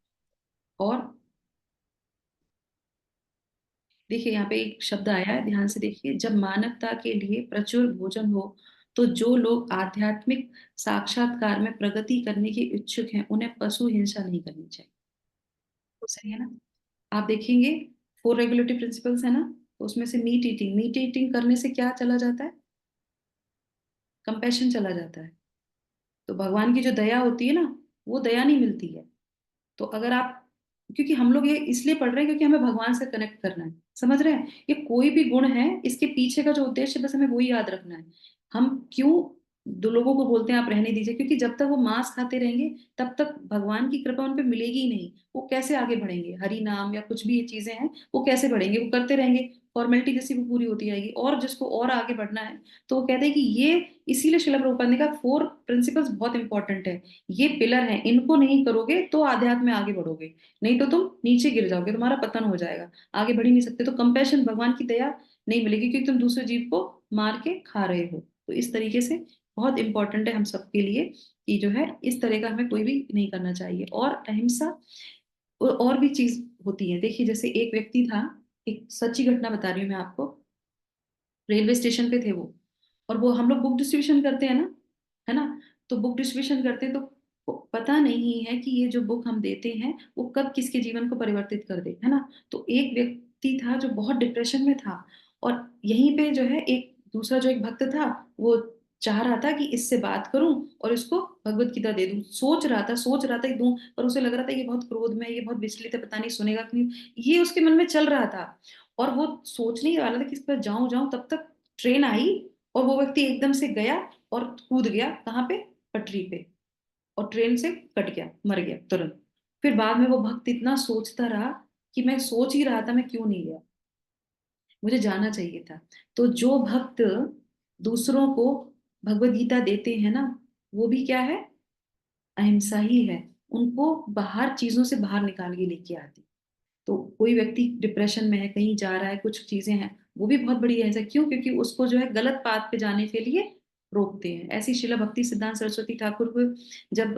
और देखिए यहाँ पे एक शब्द आया है, ध्यान से देखिए, जब मानवता के लिए प्रचुर भोजन हो तो जो लोग आध्यात्मिक साक्षात्कार में प्रगति करने के इच्छुक हैं उन्हें पशु हिंसा नहीं करनी चाहिए। तो सही है ना? आप देखेंगे 4 रेगुलेटरी प्रिंसिपल्स है ना, तो उसमें से मीट ईटिंग करने से क्या चला जाता है? कंपैशन चला जाता है। तो भगवान की जो दया होती है ना, वो दया नहीं मिलती है। तो अगर आप, क्योंकि हम लोग ये इसलिए पढ़ रहे हैं क्योंकि हमें भगवान से कनेक्ट करना है, समझ रहे हैं? ये कोई भी गुण है, इसके पीछे का जो उद्देश्य है बस हमें वही याद रखना है। हम क्यों दो लोगों को बोलते हैं आप रहने दीजिए, क्योंकि जब तक वो मांस खाते रहेंगे तब तक भगवान की कृपा उन पे मिलेगी ही नहीं। वो कैसे आगे बढ़ेंगे? हरि नाम या कुछ भी ये चीजें हैं, वो कैसे बढ़ेंगे? वो करते रहेंगे, फॉर्मेलिटी जैसी वो पूरी होती जाएगी। और जिसको और आगे बढ़ना है तो वो कहते हैं कि ये, इसीलिए शिला प्रभुपाद ने कहा 4 प्रिंसिपल्स बहुत इंपॉर्टेंट है, ये पिलर हैं, इनको नहीं करोगे तो आध्यात्म में आगे बढ़ोगे, नहीं तो तुम नीचे गिर जाओगे, तुम्हारा पतन हो जाएगा, आगे बढ़ ही नहीं सकते। तो कंपैशन, भगवान की दया नहीं मिलेगी क्योंकि तुम दूसरे जीव को मार के खा रहे हो। तो इस तरीके से बहुत इंपॉर्टेंट है हम सबके लिए कि जो है इस तरह का हमें कोई भी नहीं करना चाहिए। और अहिंसा और भी चीज होती है। देखिए जैसे एक व्यक्ति था, एक सच्ची घटना बता रही हूँ मैं आपको। रेलवे स्टेशन पे थे वो, और वो हम लोग बुक डिस्ट्रीब्यूशन करते हैं ना, है ना? तो बुक डिस्ट्रीब्यूशन करते हैं तो पता नहीं है कि ये जो बुक हम देते हैं वो कब किसके जीवन को परिवर्तित कर दे, है ना? तो एक व्यक्ति था जो बहुत डिप्रेशन में था, और यहीं पे जो है एक दूसरा जो एक भक्त था, वो चाह रहा था कि इससे बात करूं और इसको भगवत गीता दे दूं। सोच रहा था कि दूं, पर उसे लग रहा था ये बहुत क्रोध में, ये बहुत विचलित है, पता नहीं सुनेगा कि नहीं, ये उसके मन में चल रहा था। और वो सोचने ही वाला था कि इस पर जाऊं जाऊं, तब तक ट्रेन आई और वो व्यक्ति एकदम से गया और कूद गया, कहाँ पे? पटरी पे। और ट्रेन से कट गया, मर गया तुरंत। फिर बाद में वो भक्त इतना सोचता रहा कि मैं सोच ही रहा था मैं क्यों नहीं गया, मुझे जाना चाहिए था। तो जो भक्त दूसरों को भगवत गीता देते हैं ना, वो भी क्या है? अहिंसा ही है। उनको बाहर चीजों से बाहर निकाल के लेके आती। तो कोई व्यक्ति डिप्रेशन में है, कहीं जा रहा है, कुछ चीजें हैं, वो भी बहुत बड़ी अहिंसा। क्यों? क्योंकि उसको जो है गलत पाथ पे जाने के लिए रोकते हैं। ऐसी शिला भक्ति सिद्धांत सरस्वती ठाकुर को जब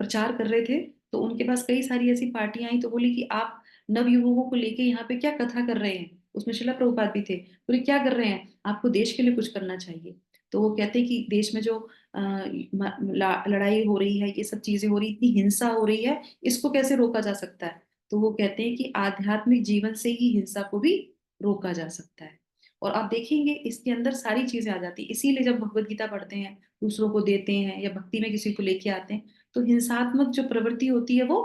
प्रचार कर रहे थे, तो उनके पास कई सारी ऐसी पार्टियां आई, तो बोली कि आप नवयुवकों को लेके यहाँ पे क्या कथा कर रहे हैं। उसमें शिला प्रभुपाद भी थे, बोले क्या कर रहे हैं, आपको देश के लिए कुछ करना चाहिए। तो वो कहते हैं कि देश में जो लड़ाई हो रही है, ये सब चीजें हो रही, इतनी हिंसा हो रही है, इसको कैसे रोका जा सकता है। तो वो कहते हैं कि आध्यात्मिक जीवन से ही हिंसा को भी रोका जा सकता है। और आप देखेंगे इसके अंदर सारी चीजें आ जाती है। इसीलिए जब भगवत गीता पढ़ते हैं, दूसरों को देते हैं, या भक्ति में किसी को लेके आते हैं, तो हिंसात्मक जो प्रवृत्ति होती है वो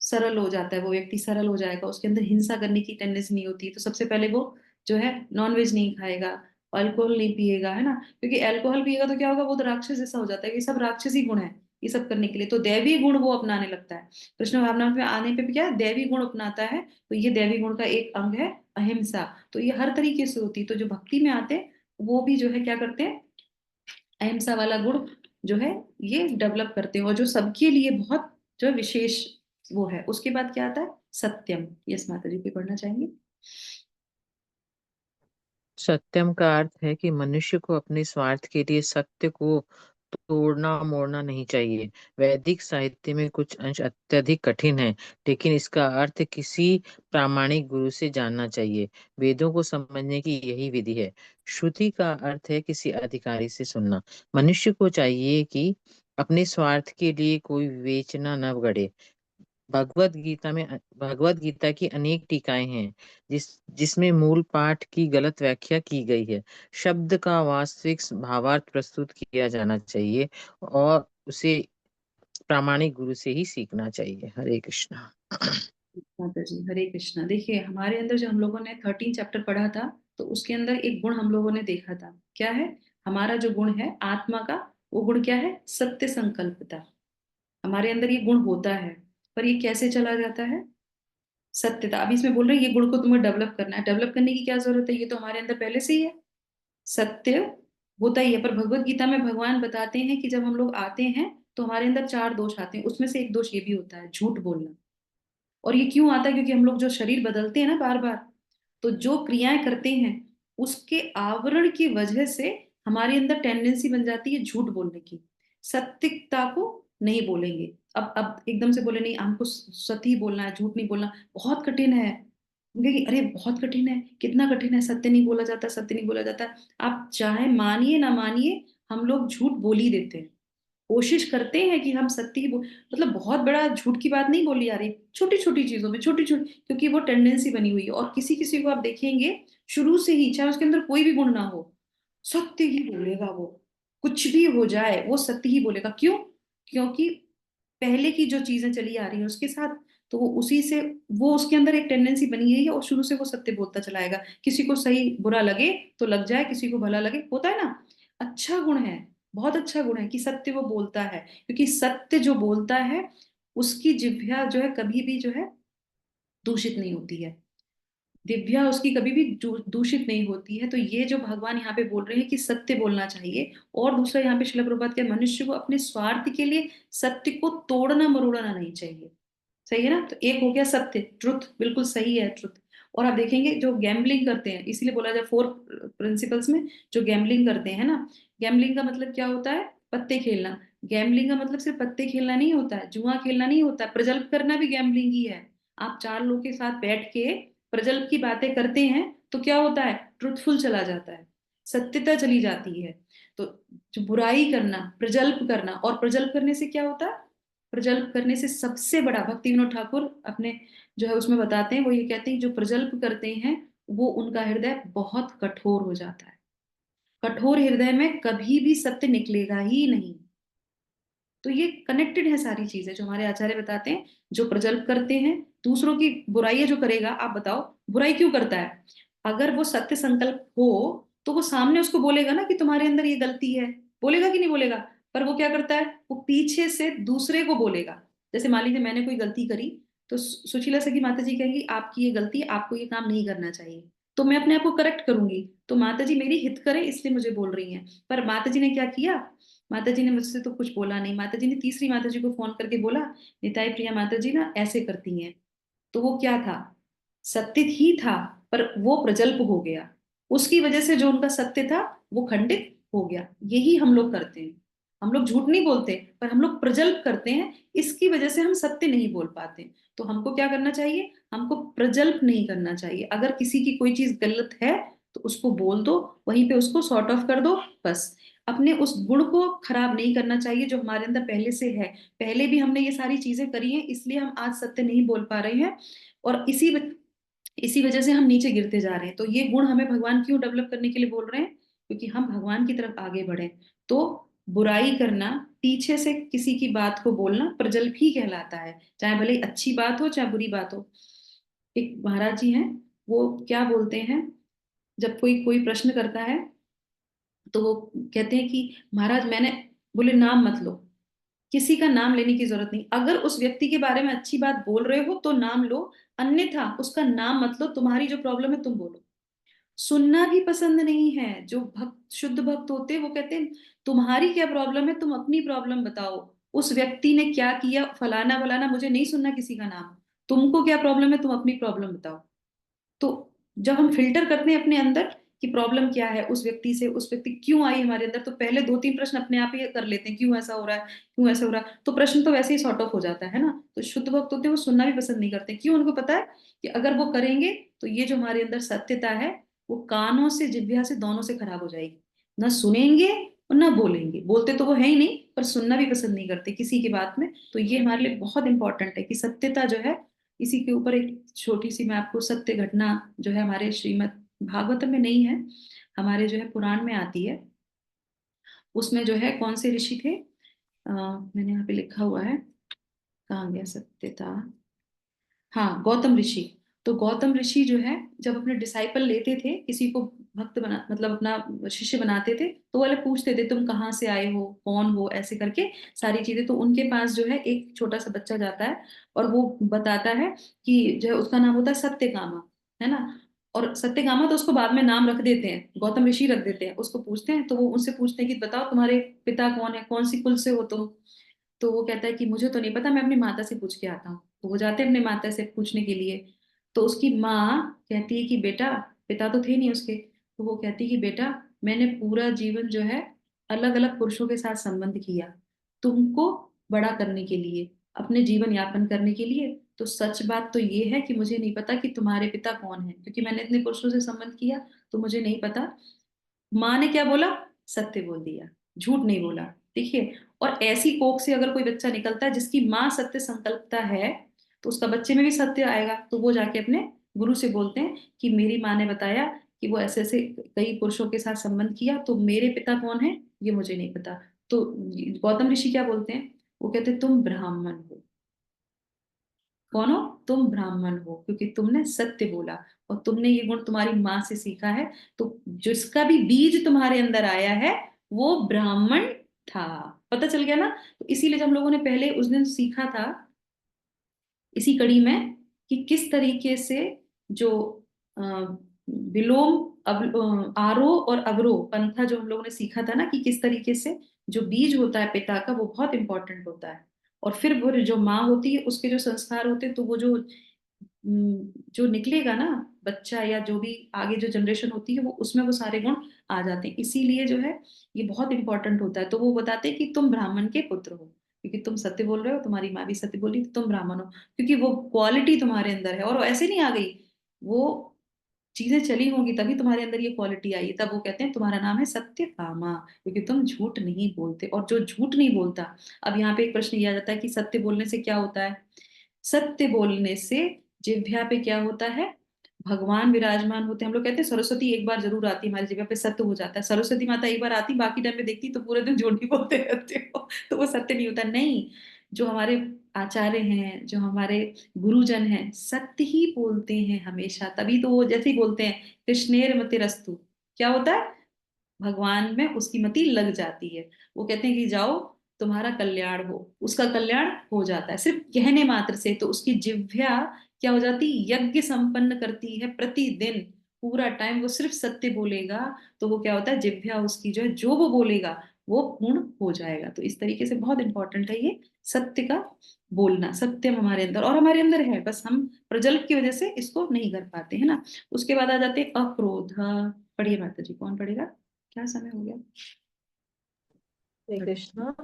सरल हो जाता है, वो व्यक्ति सरल हो जाएगा, उसके अंदर हिंसा करने की टेंडेंसी नहीं होती। तो सबसे पहले वो जो है नॉनवेज नहीं खाएगा, अल्कोहल नहीं पिएगा, है ना, क्योंकि अल्कोहल पिएगा तो क्या होगा, वो तो राक्षस जैसा हो जाता है। ये सब राक्षसी गुण है ये सब करने के लिए, तो दैवी गुण वो अपनाने लगता है। कृष्ण भावना में आने पे भी क्या दैवी गुण अपनाता है। तो ये दैवी गुण का एक अंग है अहिंसा। तो ये हर तरीके से होती है। तो जो भक्ति में आते हैं वो भी जो है क्या करते हैं, अहिंसा वाला गुण जो है ये डेवलप करते हैं, और जो सबके लिए बहुत जो है विशेष वो है। उसके बाद क्या आता है, सत्यम। यस माता जी, कोई पढ़ना चाहेंगे?
सत्यम का अर्थ है कि मनुष्य को अपने स्वार्थ के लिए सत्य को तोड़ना मोड़ना नहीं चाहिए। वैदिक साहित्य में कुछ अंश अत्यधिक कठिन है, लेकिन इसका अर्थ किसी प्रामाणिक गुरु से जानना चाहिए। वेदों को समझने की यही विधि है। श्रुति का अर्थ है किसी अधिकारी से सुनना। मनुष्य को चाहिए कि अपने स्वार्थ के लिए कोई विवेचना न गढ़े। भगवत गीता की अनेक टीकाएं हैं जिसमें मूल पाठ की गलत व्याख्या की गई है। शब्द का वास्तविक भावार्थ प्रस्तुत किया जाना चाहिए और उसे प्रामाणिक गुरु से ही सीखना चाहिए। हरे कृष्णा।
माता जी हरे कृष्णा। देखिए हमारे अंदर जो हम लोगों ने 13 चैप्टर पढ़ा था, तो उसके अंदर एक गुण हम लोगों ने देखा था। क्या है हमारा जो गुण है आत्मा का, वो गुण क्या है, सत्य संकल्पता। हमारे अंदर ये गुण होता है, पर ये कैसे चला जाता है, सत्यता। अभी इसमें बोल रहे हैं ये गुण को तुम्हें डेवलप करना है। डेवलप करने की क्या जरूरत है, ये तो हमारे अंदर पहले से ही है, सत्य होता ही है। पर भगवत गीता में भगवान बताते हैं कि जब हम लोग आते हैं तो हमारे अंदर 4 दोष आते हैं। उसमें से एक दोष ये भी होता है, झूठ बोलना। और ये क्यों आता है, क्योंकि हम लोग जो शरीर बदलते हैं ना बार बार, तो जो क्रियाएं करते हैं उसके आवरण की वजह से हमारे अंदर टेंडेंसी बन जाती है झूठ बोलने की। सत्यता को नहीं बोलेंगे। अब एकदम से बोले नहीं हमको सत्य ही बोलना है, झूठ नहीं बोलना, बहुत कठिन है। हम कहेंगे अरे बहुत कठिन है, कितना कठिन है, सत्य नहीं बोला जाता, सत्य नहीं बोला जाता। आप चाहे मानिए ना मानिए, हम लोग झूठ बोल ही देते हैं। कोशिश करते हैं कि हम सत्य ही मतलब बहुत बड़ा झूठ की बात नहीं बोली जा रही, छोटी छोटी चीजों में छोटी छोटी, क्योंकि वो टेंडेंसी बनी हुई है। और किसी किसी को आप देखेंगे शुरू से ही, चाहे उसके अंदर कोई भी गुण ना हो, सत्य ही बोलेगा वो, कुछ भी हो जाए वो सत्य ही बोलेगा। क्यों? क्योंकि पहले की जो चीजें चली आ रही है उसके साथ, तो वो उसी से, वो उसके अंदर एक टेंडेंसी बनी है और शुरू से वो सत्य बोलता चला आएगा। किसी को सही बुरा लगे तो लग जाए, किसी को भला लगे, होता है ना। अच्छा गुण है, बहुत अच्छा गुण है कि सत्य वो बोलता है, क्योंकि सत्य जो बोलता है उसकी जिह्वा जो है कभी भी जो है दूषित नहीं होती है। दिव्या उसकी कभी भी दूषित नहीं होती है। तो ये जो भगवान यहाँ पे बोल रहे हैं कि सत्य बोलना चाहिए। और दूसरा यहाँ पे शिला प्रभुपाद के, मनुष्य को अपने स्वार्थ के लिए सत्य को तोड़ना मरोड़ना नहीं चाहिए। सही है ना। तो एक हो गया सत्य, ट्रुथ, बिल्कुल सही है ट्रुथ। और आप देखेंगे जो गैम्बलिंग करते हैं, इसीलिए बोला जाए 4 प्रिंसिपल्स में, जो गैम्बलिंग करते हैं ना, गैम्बलिंग का मतलब क्या होता है, पत्ते खेलना। गैम्बलिंग का मतलब सिर्फ पत्ते खेलना नहीं होता है, जुआ खेलना नहीं होता है, प्रजल्प करना भी गैम्बलिंग ही है। आप 4 लोग के साथ बैठ के प्रजल्प की बातें करते हैं तो क्या होता है, ट्रुथफुल चला जाता है, सत्यता चली जाती है। तो जो बुराई करना, प्रजल्प करना, और प्रजल्प करने से क्या होता है, प्रजल्प करने से सबसे बड़ा, भक्ति विनोद ठाकुर अपने जो है उसमें बताते हैं, वो ये कहते हैं जो प्रजल्प करते हैं वो उनका हृदय बहुत कठोर हो जाता है। कठोर हृदय में कभी भी सत्य निकलेगा ही नहीं। तो ये कनेक्टेड है सारी चीजें जो हमारे आचार्य बताते हैं। जो प्रजल्प करते हैं, दूसरों की बुराई जो करेगा, आप बताओ बुराई क्यों करता है, अगर वो सत्य संकल्प हो तो वो सामने उसको बोलेगा ना कि तुम्हारे अंदर ये गलती है, बोलेगा कि नहीं बोलेगा। पर वो क्या करता है, वो पीछे से दूसरे को बोलेगा। जैसे मान लीजिए मैंने कोई गलती करी, तो सुशीला सखी माता जी कहेंगी आपकी ये गलती है, आपको ये काम नहीं करना चाहिए। तो मैं अपने आप को करेक्ट करूंगी, तो माता जी मेरी हित करें इसलिए मुझे बोल रही हैं। पर माता जी ने क्या किया, माता जी ने मुझसे तो कुछ बोला नहीं, माता जी ने तीसरी माता जी को फोन करके बोला निताई प्रिया माता जी ना ऐसे करती हैं, तो वो क्या था, सत्य ही था, पर वो प्रजल्प हो गया, उसकी वजह से जो उनका सत्य था वो खंडित हो गया। यही हम लोग करते हैं, हम लोग झूठ नहीं बोलते पर हम लोग प्रजल्प करते हैं, इसकी वजह से हम सत्य नहीं बोल पाते। तो हमको क्या करना चाहिए, हमको प्रजल्प नहीं करना चाहिए। अगर किसी की कोई चीज गलत है तो उसको बोल दो, वहीं पे उसको सॉर्ट ऑफ कर दो, बस। अपने उस गुण को खराब नहीं करना चाहिए जो हमारे अंदर पहले से है। पहले भी हमने ये सारी चीजें करी हैं, इसलिए हम आज सत्य नहीं बोल पा रहे हैं, और इसी वजह से हम नीचे गिरते जा रहे हैं। तो ये गुण हमें भगवान क्यों डेवलप करने के लिए बोल रहे हैं, क्योंकि हम भगवान की तरफ आगे बढ़े। तो बुराई करना, पीछे से किसी की बात को बोलना प्रजल्प ही कहलाता है, चाहे भले ही अच्छी बात हो चाहे बुरी बात हो। एक महाराज जी हैं, वो क्या बोलते हैं, जब कोई कोई प्रश्न करता है तो वो कहते हैं कि महाराज मैंने, बोले नाम मत लो, किसी का नाम लेने की जरूरत नहीं, अगर उस व्यक्ति के बारे में अच्छी बात बोल रहे हो तो नाम लो, अन्यथा उसका नाम मत लो, तुम्हारी जो प्रॉब्लम है तुम बोलो। सुनना भी पसंद नहीं है। जो भक्त, शुद्ध भक्त होते हैं, वो कहते हैं तुम्हारी क्या प्रॉब्लम है, तुम अपनी प्रॉब्लम बताओ, उस व्यक्ति ने क्या किया, फलाना फलाना, मुझे नहीं सुनना किसी का नाम, तुमको क्या प्रॉब्लम है, तुम अपनी प्रॉब्लम बताओ। तो जब हम फिल्टर करते हैं अपने अंदर कि प्रॉब्लम क्या है उस व्यक्ति से, उस व्यक्ति क्यों आई हमारे अंदर, तो पहले 2-3 प्रश्न अपने आप ही कर लेते हैं, क्यों ऐसा हो रहा है, क्यों ऐसा हो रहा है, तो प्रश्न तो वैसे ही सॉर्ट ऑफ हो जाता है ना। तो शुद्ध भक्त होते हैं, वो सुनना भी पसंद नहीं करते, क्यों, उनको पता है कि अगर वो करेंगे तो ये जो हमारे अंदर सत्यता है वो कानों से जिह्वा से दोनों से खराब हो जाएगी, ना सुनेंगे और ना बोलेंगे। बोलते तो वो है ही नहीं, पर सुनना भी पसंद नहीं करते किसी की बात में। तो ये हमारे लिए बहुत इंपॉर्टेंट है कि सत्यता जो है, इसी के ऊपर एक छोटी सी मैं आपको सत्य घटना जो है, हमारे श्रीमद् भागवत में नहीं है, हमारे जो है पुराण में आती है। उसमें जो है कौन से ऋषि थे, मैंने यहाँ पे लिखा हुआ है, कहाँ गया सत्यता, हाँ गौतम ऋषि। तो गौतम ऋषि जो है जब अपने डिसाइपल लेते थे, किसी को भक्त बना, मतलब अपना शिष्य बनाते थे, तो वाले पूछते थे तुम कहाँ से आए हो, कौन हो, ऐसे करके सारी चीजें। तो उनके पास जो है एक छोटा सा बच्चा जाता है और वो बताता है कि जो है उसका नाम होता है सत्यकामा, है ना। और सत्यकामा तो उसको बाद में नाम रख देते हैं, गौतम ऋषि रख देते हैं। उसको पूछते हैं तो वो उनसे पूछते हैं कि बताओ तुम्हारे पिता कौन है, कौन सी कुल से हो तुम। तो वो कहता है कि मुझे तो नहीं पता, मैं अपनी माता से पूछ के आता हूँ। तो वो जाते हैं अपनी माता से पूछने के लिए। तो उसकी माँ कहती है कि बेटा, पिता तो थे नहीं उसके, तो वो कहती है कि बेटा मैंने पूरा जीवन जो है अलग अलग पुरुषों के साथ संबंध किया, तुमको बड़ा करने के लिए, अपने जीवन यापन करने के लिए। तो सच बात तो ये है कि मुझे नहीं पता कि तुम्हारे पिता कौन है, क्योंकि मैंने इतने पुरुषों से संबंध किया, तो मुझे नहीं पता। माँ ने क्या बोला, सत्य बोल दिया, झूठ नहीं बोला। देखिए, और ऐसी कोख से अगर कोई बच्चा निकलता है जिसकी माँ सत्य संकल्पता है, तो उसका बच्चे में भी सत्य आएगा। तो वो जाके अपने गुरु से बोलते हैं कि मेरी माँ ने बताया कि वो ऐसे ऐसे कई पुरुषों के साथ संबंध किया, तो मेरे पिता कौन है ये मुझे नहीं पता। तो गौतम ऋषि क्या बोलते हैं, वो कहते हैं तुम ब्राह्मण हो। कौन हो, तुम ब्राह्मण हो, क्योंकि तुमने सत्य बोला और तुमने ये गुण तुम्हारी माँ से सीखा है। तो जिसका भी बीज तुम्हारे अंदर आया है वो ब्राह्मण था। पता चल गया ना। तो इसीलिए जब हम लोगों ने पहले उस दिन सीखा था इसी कड़ी में कि किस तरीके से जो अ, विलोम आरोह और अवरोह पंथा जो हम लोगों ने सीखा था ना, कि किस तरीके से जो बीज होता है पिता का वो बहुत इंपॉर्टेंट होता है, और फिर वो जो माँ होती है उसके जो संस्कार होते हैं, तो वो जो निकलेगा ना बच्चा, या जो भी आगे जो जनरेशन होती है, वो उसमें वो सारे गुण आ जाते हैं। इसीलिए जो है ये बहुत इंपॉर्टेंट होता है। तो वो बताते हैं कि तुम ब्राह्मण के पुत्र हो, क्योंकि तुम सत्य बोल रहे हो, तुम्हारी माँ भी सत्य बोली, तो तुम ब्राह्मण हो, क्योंकि वो क्वालिटी तुम्हारे अंदर है। और वो ऐसे नहीं आ गई, वो चीजें चली होंगी तभी तुम्हारे अंदर ये क्वालिटी आई। तब वो कहते हैं तुम्हारा नाम है सत्यकामा, क्योंकि तुम झूठ नहीं बोलते। और जो झूठ नहीं बोलता, अब यहाँ पे एक प्रश्न किया जाता है कि सत्य बोलने से क्या होता है। सत्य बोलने से जिह्वा पे क्या होता है, भगवान विराजमान होते हैं। हम लोग कहते हैं सरस्वती एक बार जरूर आती है हमारी जिह्वा पे, सत्य हो जाता है। सरस्वती माता एक बार आती, बाकी टाइम पे देखती तो पूरे दिन झूठ ही बोलते रहते हो, तो वो सत्य नहीं होता। नहीं, जो हमारे आचार्य हैं, जो हमारे गुरुजन हैं, सत्य ही बोलते हैं हमेशा। तभी तो वो जैसे ही बोलते हैं कृष्णेर मतिरस्तु, क्या होता है, भगवान में उसकी मति लग जाती है। वो कहते हैं कि जाओ तुम्हारा कल्याण हो, उसका कल्याण हो जाता है सिर्फ कहने मात्र से। तो उसकी जिह्वा क्या हो जाती, यज्ञ संपन्न करती है प्रतिदिन, पूरा टाइम वो सिर्फ सत्य बोलेगा। तो वो क्या होता है, जिह्वा उसकी जो है जो वो बोलेगा वो पूर्ण हो जाएगा। तो इस तरीके से बहुत इंपॉर्टेंट है ये सत्य का बोलना। सत्यम हमारे अंदर, और हमारे अंदर है, बस हम प्रजल्प की वजह से इसको नहीं कर पाते, है ना। उसके बाद आ जाते हैं अक्रोध। पढ़िए माता जी, कौन पढ़ेगा, क्या समय हो गया।
हरे कृष्णा।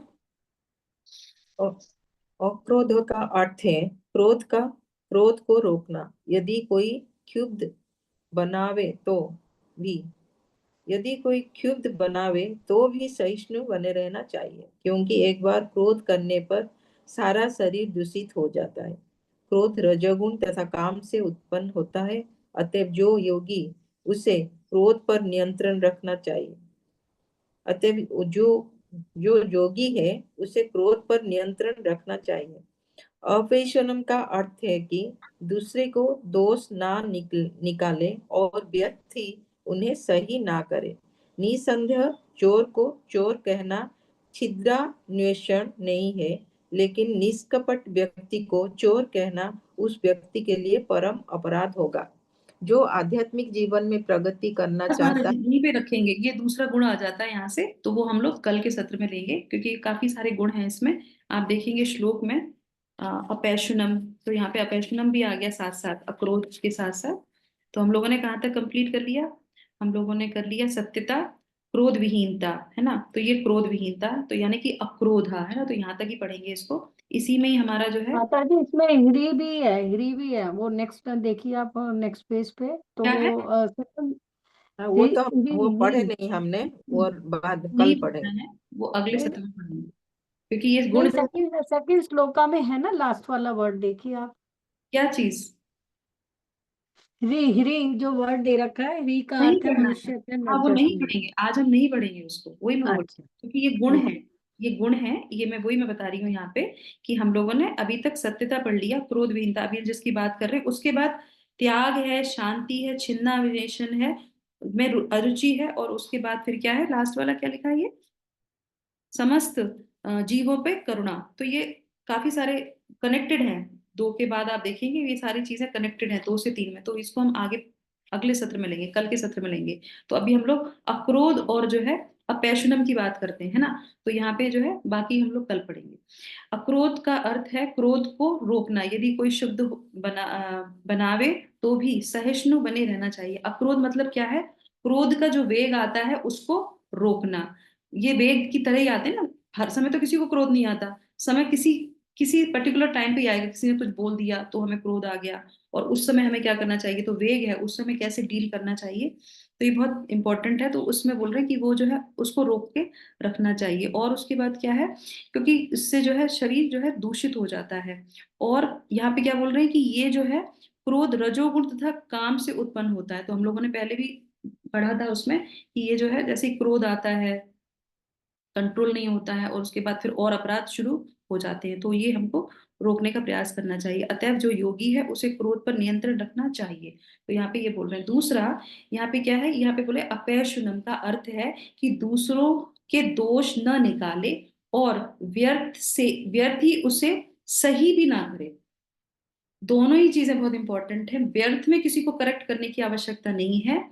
अक्रोध का अर्थ है क्रोध को रोकना। यदि कोई क्षुब्ध बनावे तो भी सहिष्णु बने रहना चाहिए, क्योंकि एक बार क्रोध करने पर सारा शरीर दूषित हो जाता है। क्रोध रजोगुण तथा काम से उत्पन्न होता है, अतएव जो योगी है उसे क्रोध पर नियंत्रण रखना चाहिए। अपैशनम का अर्थ है कि दूसरे को दोष ना निकाले और व्यर्थ ही उन्हें सही ना करे। निसंदेह चोर को चोर कहना छिद्रान्वेषण नहीं है, लेकिन निष्कपट व्यक्ति को चोर कहना उस व्यक्ति के लिए परम अपराध होगा। जो आध्यात्मिक जीवन में प्रगति करना
बस महाराज
चाहता
जी यहीं पे रखेंगे, ये दूसरा गुण आ जाता है यहाँ से, तो वो हम लोग कल के सत्र में लेंगे, क्योंकि काफी सारे गुण हैं इसमें। आप देखेंगे श्लोक में अपैशुनम, तो यहाँ पे अपैशुनम भी आ गया साथ साथ, अक्रोध के साथ साथ। तो हम लोगों ने कहाँ तक कंप्लीट कर लिया, हम लोगों ने कर लिया सत्यता, क्रोध विहीनता, है ना। तो ये क्रोध विहीनता तो यानी कि अक्रोधा, है ना, तो यहाँ तक ही पढ़ेंगे इसको। इसी में ही हमारा जो है,
माता जी इसमें हिरी भी है, वो नेक्स्ट देखिए आप, नेक्स्ट पेज पे तो
क्या है,
वो second
है। वो तो
हिरी
वो पढ़े
हिरी
नहीं हमने, और बाद कल
नहीं
पढ़ेंगे।
पढ़ना है, वो अगले
नहीं
सत्र में पढ़ेंगे, क्योंकि ये गुण
नहीं,
है।
सेकंड श्लोका में है ना, लास्ट वाला वर्ड देखिए आप।
क्या चीज,
हिरी जो वर्ड दे रखा है, हिरी का
नहीं
अर्थ है
पढ़ना है।
मनुष्य के
हाँ वो नहीं
नजर।
पढ़ेंगे, आज हम नहीं पढ़ेंगे उसको, वही मैं बोल रही
अच्छा।
हूँ, क्योंकि ये गुण है।
ओके।
ये गुण है, ये मैं बता रही हूँ यहाँ पे, कि हम लोगों ने अभी तक सत्यता पढ़ लिया, क्रोध विहीनता अभी जिसकी बात कर रहे हैं, उसके बाद त्याग है, शांति है, छिन्ना विवेचन है, में अरुचि है, और उसके बाद फिर क्या है, लास्ट वाला क्या लिखा है ये, समस्त जीवों पे करुणा। तो ये काफी सारे कनेक्टेड हैं, दो के बाद आप देखेंगे ये सारी चीजें कनेक्टेड हैं, 2 से 3 में। तो इसको हम आगे अगले सत्र में लेंगे, कल के सत्र में लेंगे। तो अभी हम लोग अक्रोध और जो है अपैशुनम की बात करते हैं, है ना। तो यहाँ पे जो है बाकी हम लोग कल पढ़ेंगे। अक्रोध का अर्थ है क्रोध को रोकना। यदि कोई शुद्ध बनावे तो भी सहिष्णु बने रहना चाहिए। अक्रोध मतलब क्या है, क्रोध का जो वेग आता है उसको रोकना। ये वेग की तरह ही आते हैं ना, हर समय तो किसी को क्रोध नहीं आता, समय किसी किसी पर्टिकुलर टाइम पे ही आएगा। किसी ने कुछ बोल दिया तो हमें क्रोध आ गया, और उस समय हमें क्या करना चाहिए, तो वेग है, उस समय कैसे डील करना चाहिए, तो ये बहुत इंपॉर्टेंट है। तो उसमें बोल रहे हैं कि वो जो है उसको रोक के रखना चाहिए। और उसके बाद क्या है, क्योंकि इससे जो है शरीर जो है दूषित हो जाता है। और यहाँ पे क्या बोल रहे हैं कि ये जो है क्रोध रजोगुण तथा काम से उत्पन्न होता है। तो हम लोगों ने पहले भी पढ़ा था उसमें कि ये जो है जैसे क्रोध आता है, कंट्रोल नहीं होता है, और उसके बाद फिर और अपराध शुरू हो जाते हैं। तो ये हमको रोकने का प्रयास करना चाहिए। अतएव जो योगी है उसे क्रोध पर नियंत्रण रखना चाहिए। तो यहाँ पे ये बोल रहे हैं। दूसरा यहाँ पे क्या है, यहाँ पे बोले अपैशुनम का अर्थ है कि दूसरों के दोष न निकाले और व्यर्थ ही उसे सही भी ना करे। दोनों ही चीजें बहुत इंपॉर्टेंट है। व्यर्थ में किसी को करेक्ट करने की आवश्यकता नहीं है,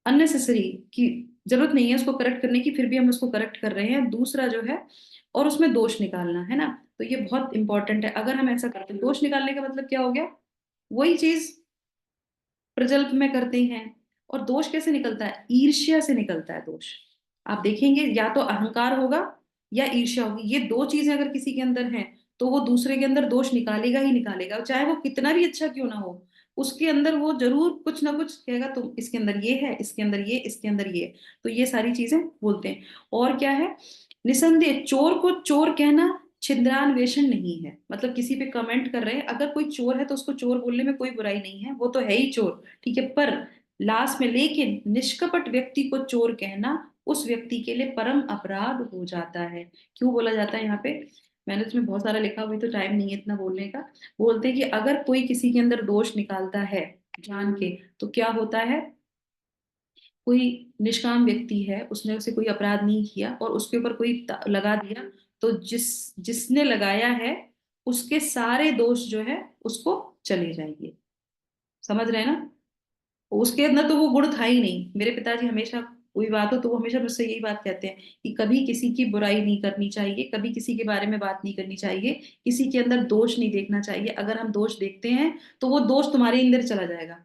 अननेसेसरी की जरूरत नहीं है उसको करेक्ट करने की, फिर भी हम उसको करेक्ट कर रहे हैं। दूसरा जो है, और उसमें दोष निकालना, है ना। तो ये बहुत इंपॉर्टेंट है। अगर हम ऐसा करते हैं, दोष निकालने का मतलब क्या हो गया, वही चीज प्रजल्प में करते हैं। और दोष कैसे निकलता है, ईर्ष्या से निकलता है दोष। आप देखेंगे या तो अहंकार होगा या ईर्ष्या होगी, ये दो चीजें अगर किसी के अंदर हैं तो वो दूसरे के अंदर दोष निकालेगा ही निकालेगा, चाहे वो कितना भी अच्छा क्यों ना हो। उसके अंदर वो जरूर कुछ ना कुछ कहेगा, तो इसके अंदर ये है, इसके अंदर ये, इसके अंदर ये। तो ये सारी चीजें बोलते हैं। और क्या है, निसंदेह चोर को चोर कहना छिद्रान्वेषण नहीं है। मतलब किसी पे कमेंट कर रहे हैं, अगर कोई चोर है तो उसको चोर बोलने में कोई बुराई नहीं है, वो तो है ही चोर, ठीक है। पर लास्ट में लेकिन निष्कपट व्यक्ति को चोर कहना उस व्यक्ति के लिए परम अपराध हो जाता है। क्यों बोला जाता है यहाँ पे, मैंने उसमें बहुत सारा लिखा हुआ, तो टाइम नहीं है इतना बोलने का। बोलते हैं कि अगर कोई किसी के अंदर दोष निकालता है जान के, तो क्या होता है, कोई निष्काम व्यक्ति है, उसने उसे कोई अपराध नहीं किया और उसके ऊपर कोई लगा दिया, तो जिसने लगाया है उसके सारे दोष जो है उसको चले जाएंगे। समझ रहे हैं ना। उसके अंदर तो वो गुण था ही नहीं। मेरे पिताजी हमेशा कोई बात हो तो वो हमेशा मुझसे यही बात कहते हैं कि कभी किसी की बुराई नहीं करनी चाहिए, कभी किसी के बारे में बात नहीं करनी चाहिए, किसी के अंदर दोष नहीं देखना चाहिए। अगर हम दोष देखते हैं तो वो दोष तुम्हारे अंदर चला जाएगा।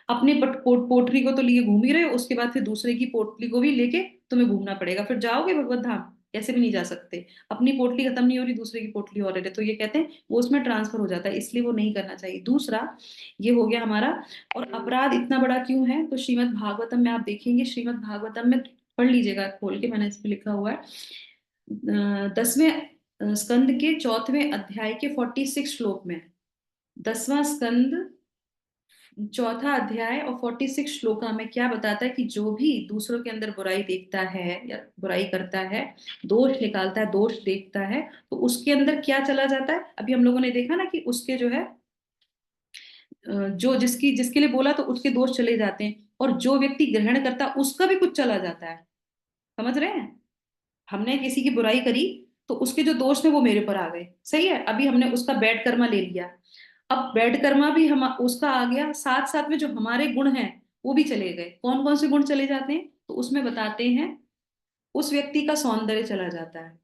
अपने पोटली को तो लिए घूम ही रहे हो, उसके बाद फिर दूसरे की पोटली को भी लेके तुम्हें घूमना पड़ेगा, फिर जाओगे भगवत धाम? कैसे भी नहीं जा सकते। अपनी पोटली खत्म नहीं हो रही, दूसरे की पोटली हो रही है, तो ये कहते हैं वो उसमें ट्रांसफर हो जाता है, इसलिए वो नहीं करना चाहिए। दूसरा ये हो गया हमारा। और अपराध इतना बड़ा क्यों है, तो श्रीमद् भागवतम में आप देखेंगे, श्रीमद् भागवतम में पढ़ लीजिएगा खोल के, मैंने इस पे लिखा हुआ है 10वें स्कंद के 4वें अध्याय के 46 श्लोक में, 10वां स्कंद 4था अध्याय और 46 श्लोका में क्या बताता है कि जो भी दूसरों के अंदर बुराई देखता है या बुराई करता है, दोष निकालता है, दोष देखता है, तो उसके अंदर क्या चला जाता है। अभी हम लोगों ने देखा ना कि उसके जो है जो जिसके लिए बोला तो उसके दोष चले जाते हैं, और जो व्यक्ति ग्रहण करता है उसका भी कुछ चला जाता है। समझ रहे हैं? हमने किसी की बुराई करी तो उसके जो दोष थे वो मेरे पर आ गए, सही है। अभी हमने उसका बैड कर्मा ले लिया, अब बैड कर्मा भी हम उसका आ गया, साथ साथ में जो हमारे गुण हैं वो भी चले गए। कौन कौन से गुण चले जाते हैं, तो उसमें बताते हैं उस व्यक्ति का सौंदर्य चला जाता है,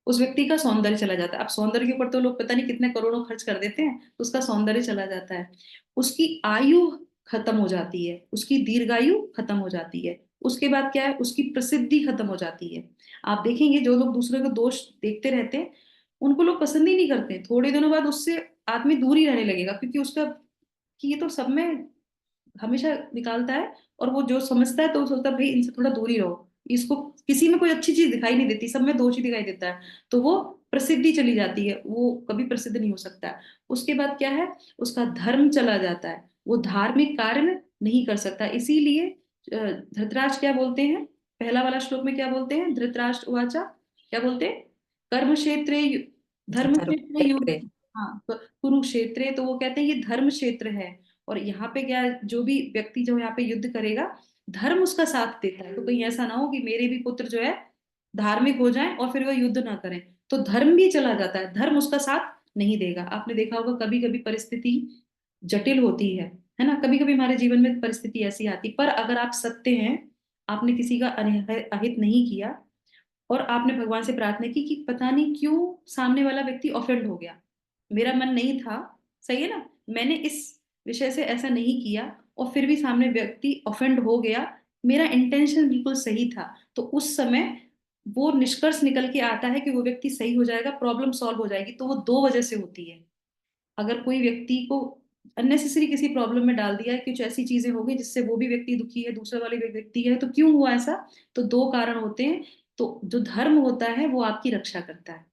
उस व्यक्ति का सौंदर्य चला जाता है। अब सौंदर्य के ऊपर तो लोग पता नहीं कितने करोड़ों खर्च कर देते हैं, तो उसका सौंदर्य चला जाता है, उसकी आयु खत्म हो जाती है, उसकी दीर्घायु खत्म हो जाती है। उसके बाद क्या है, उसकी प्रसिद्धि खत्म हो जाती है। आप देखेंगे जो लोग दूसरे को दोष देखते रहते हैं उनको लोग पसंद ही नहीं करते, थोड़े दिनों बाद उससे आदमी दूर ही रहने लगेगा, क्योंकि उसका कि ये तो सब में हमेशा निकालता है, और वो जो समझता है तो वो सोचता है भाई इनसे थोड़ा दूर ही रहो, इसको किसी में कोई अच्छी चीज दिखाई नहीं देती, सब में दोष ही दिखाई देता है, तो वो प्रसिद्धि चली जाती है, वो कभी प्रसिद्ध नहीं हो सकता है। उसके बाद क्या है, उसका धर्म चला जाता है, वो धार्मिक कार्य नहीं कर सकता। इसीलिए धृतराष्ट्र क्या बोलते हैं, पहला वाला श्लोक में क्या बोलते हैं, धृतराष्ट्र उवाचा, क्या बोलते हैं, कर्म क्षेत्रे धर्म क्षेत्रे युद्ध, हाँ कुरुक्षेत्रे, तो वो कहते हैं ये धर्म क्षेत्र है। और यहाँ पे क्या है, जो भी व्यक्ति जो यहाँ पे युद्ध करेगा धर्म उसका साथ देता है, तो कहीं ऐसा ना हो कि मेरे भी पुत्र जो है धार्मिक हो जाएं और फिर वो युद्ध ना करें, तो धर्म भी चला जाता है, धर्म उसका साथ नहीं देगा। आपने देखा होगा कभी कभी परिस्थिति जटिल होती है ना, कभी कभी हमारे जीवन में परिस्थिति ऐसी आती, पर अगर आप सत्य हैं, आपने किसी का अहित नहीं किया, और आपने भगवान से प्रार्थना की कि पता नहीं क्यों सामने वाला व्यक्ति ऑफेंड हो गया, मेरा मन नहीं था, सही है ना, मैंने इस विषय से ऐसा नहीं किया, और फिर भी सामने व्यक्ति ऑफेंड हो गया, मेरा इंटेंशन बिल्कुल सही था, तो उस समय वो निष्कर्ष निकल के आता है कि वो व्यक्ति सही हो जाएगा, प्रॉब्लम सॉल्व हो जाएगी। तो वो दो वजह से होती है। अगर कोई व्यक्ति को अननेसेसरी किसी प्रॉब्लम में डाल दिया है, कुछ ऐसी चीजें हो गई जिससे वो भी व्यक्ति दुखी है, दूसरे वाले व्यक्ति है, तो क्यों हुआ ऐसा, तो दो कारण होते हैं। तो जो धर्म होता है वो आपकी रक्षा करता है,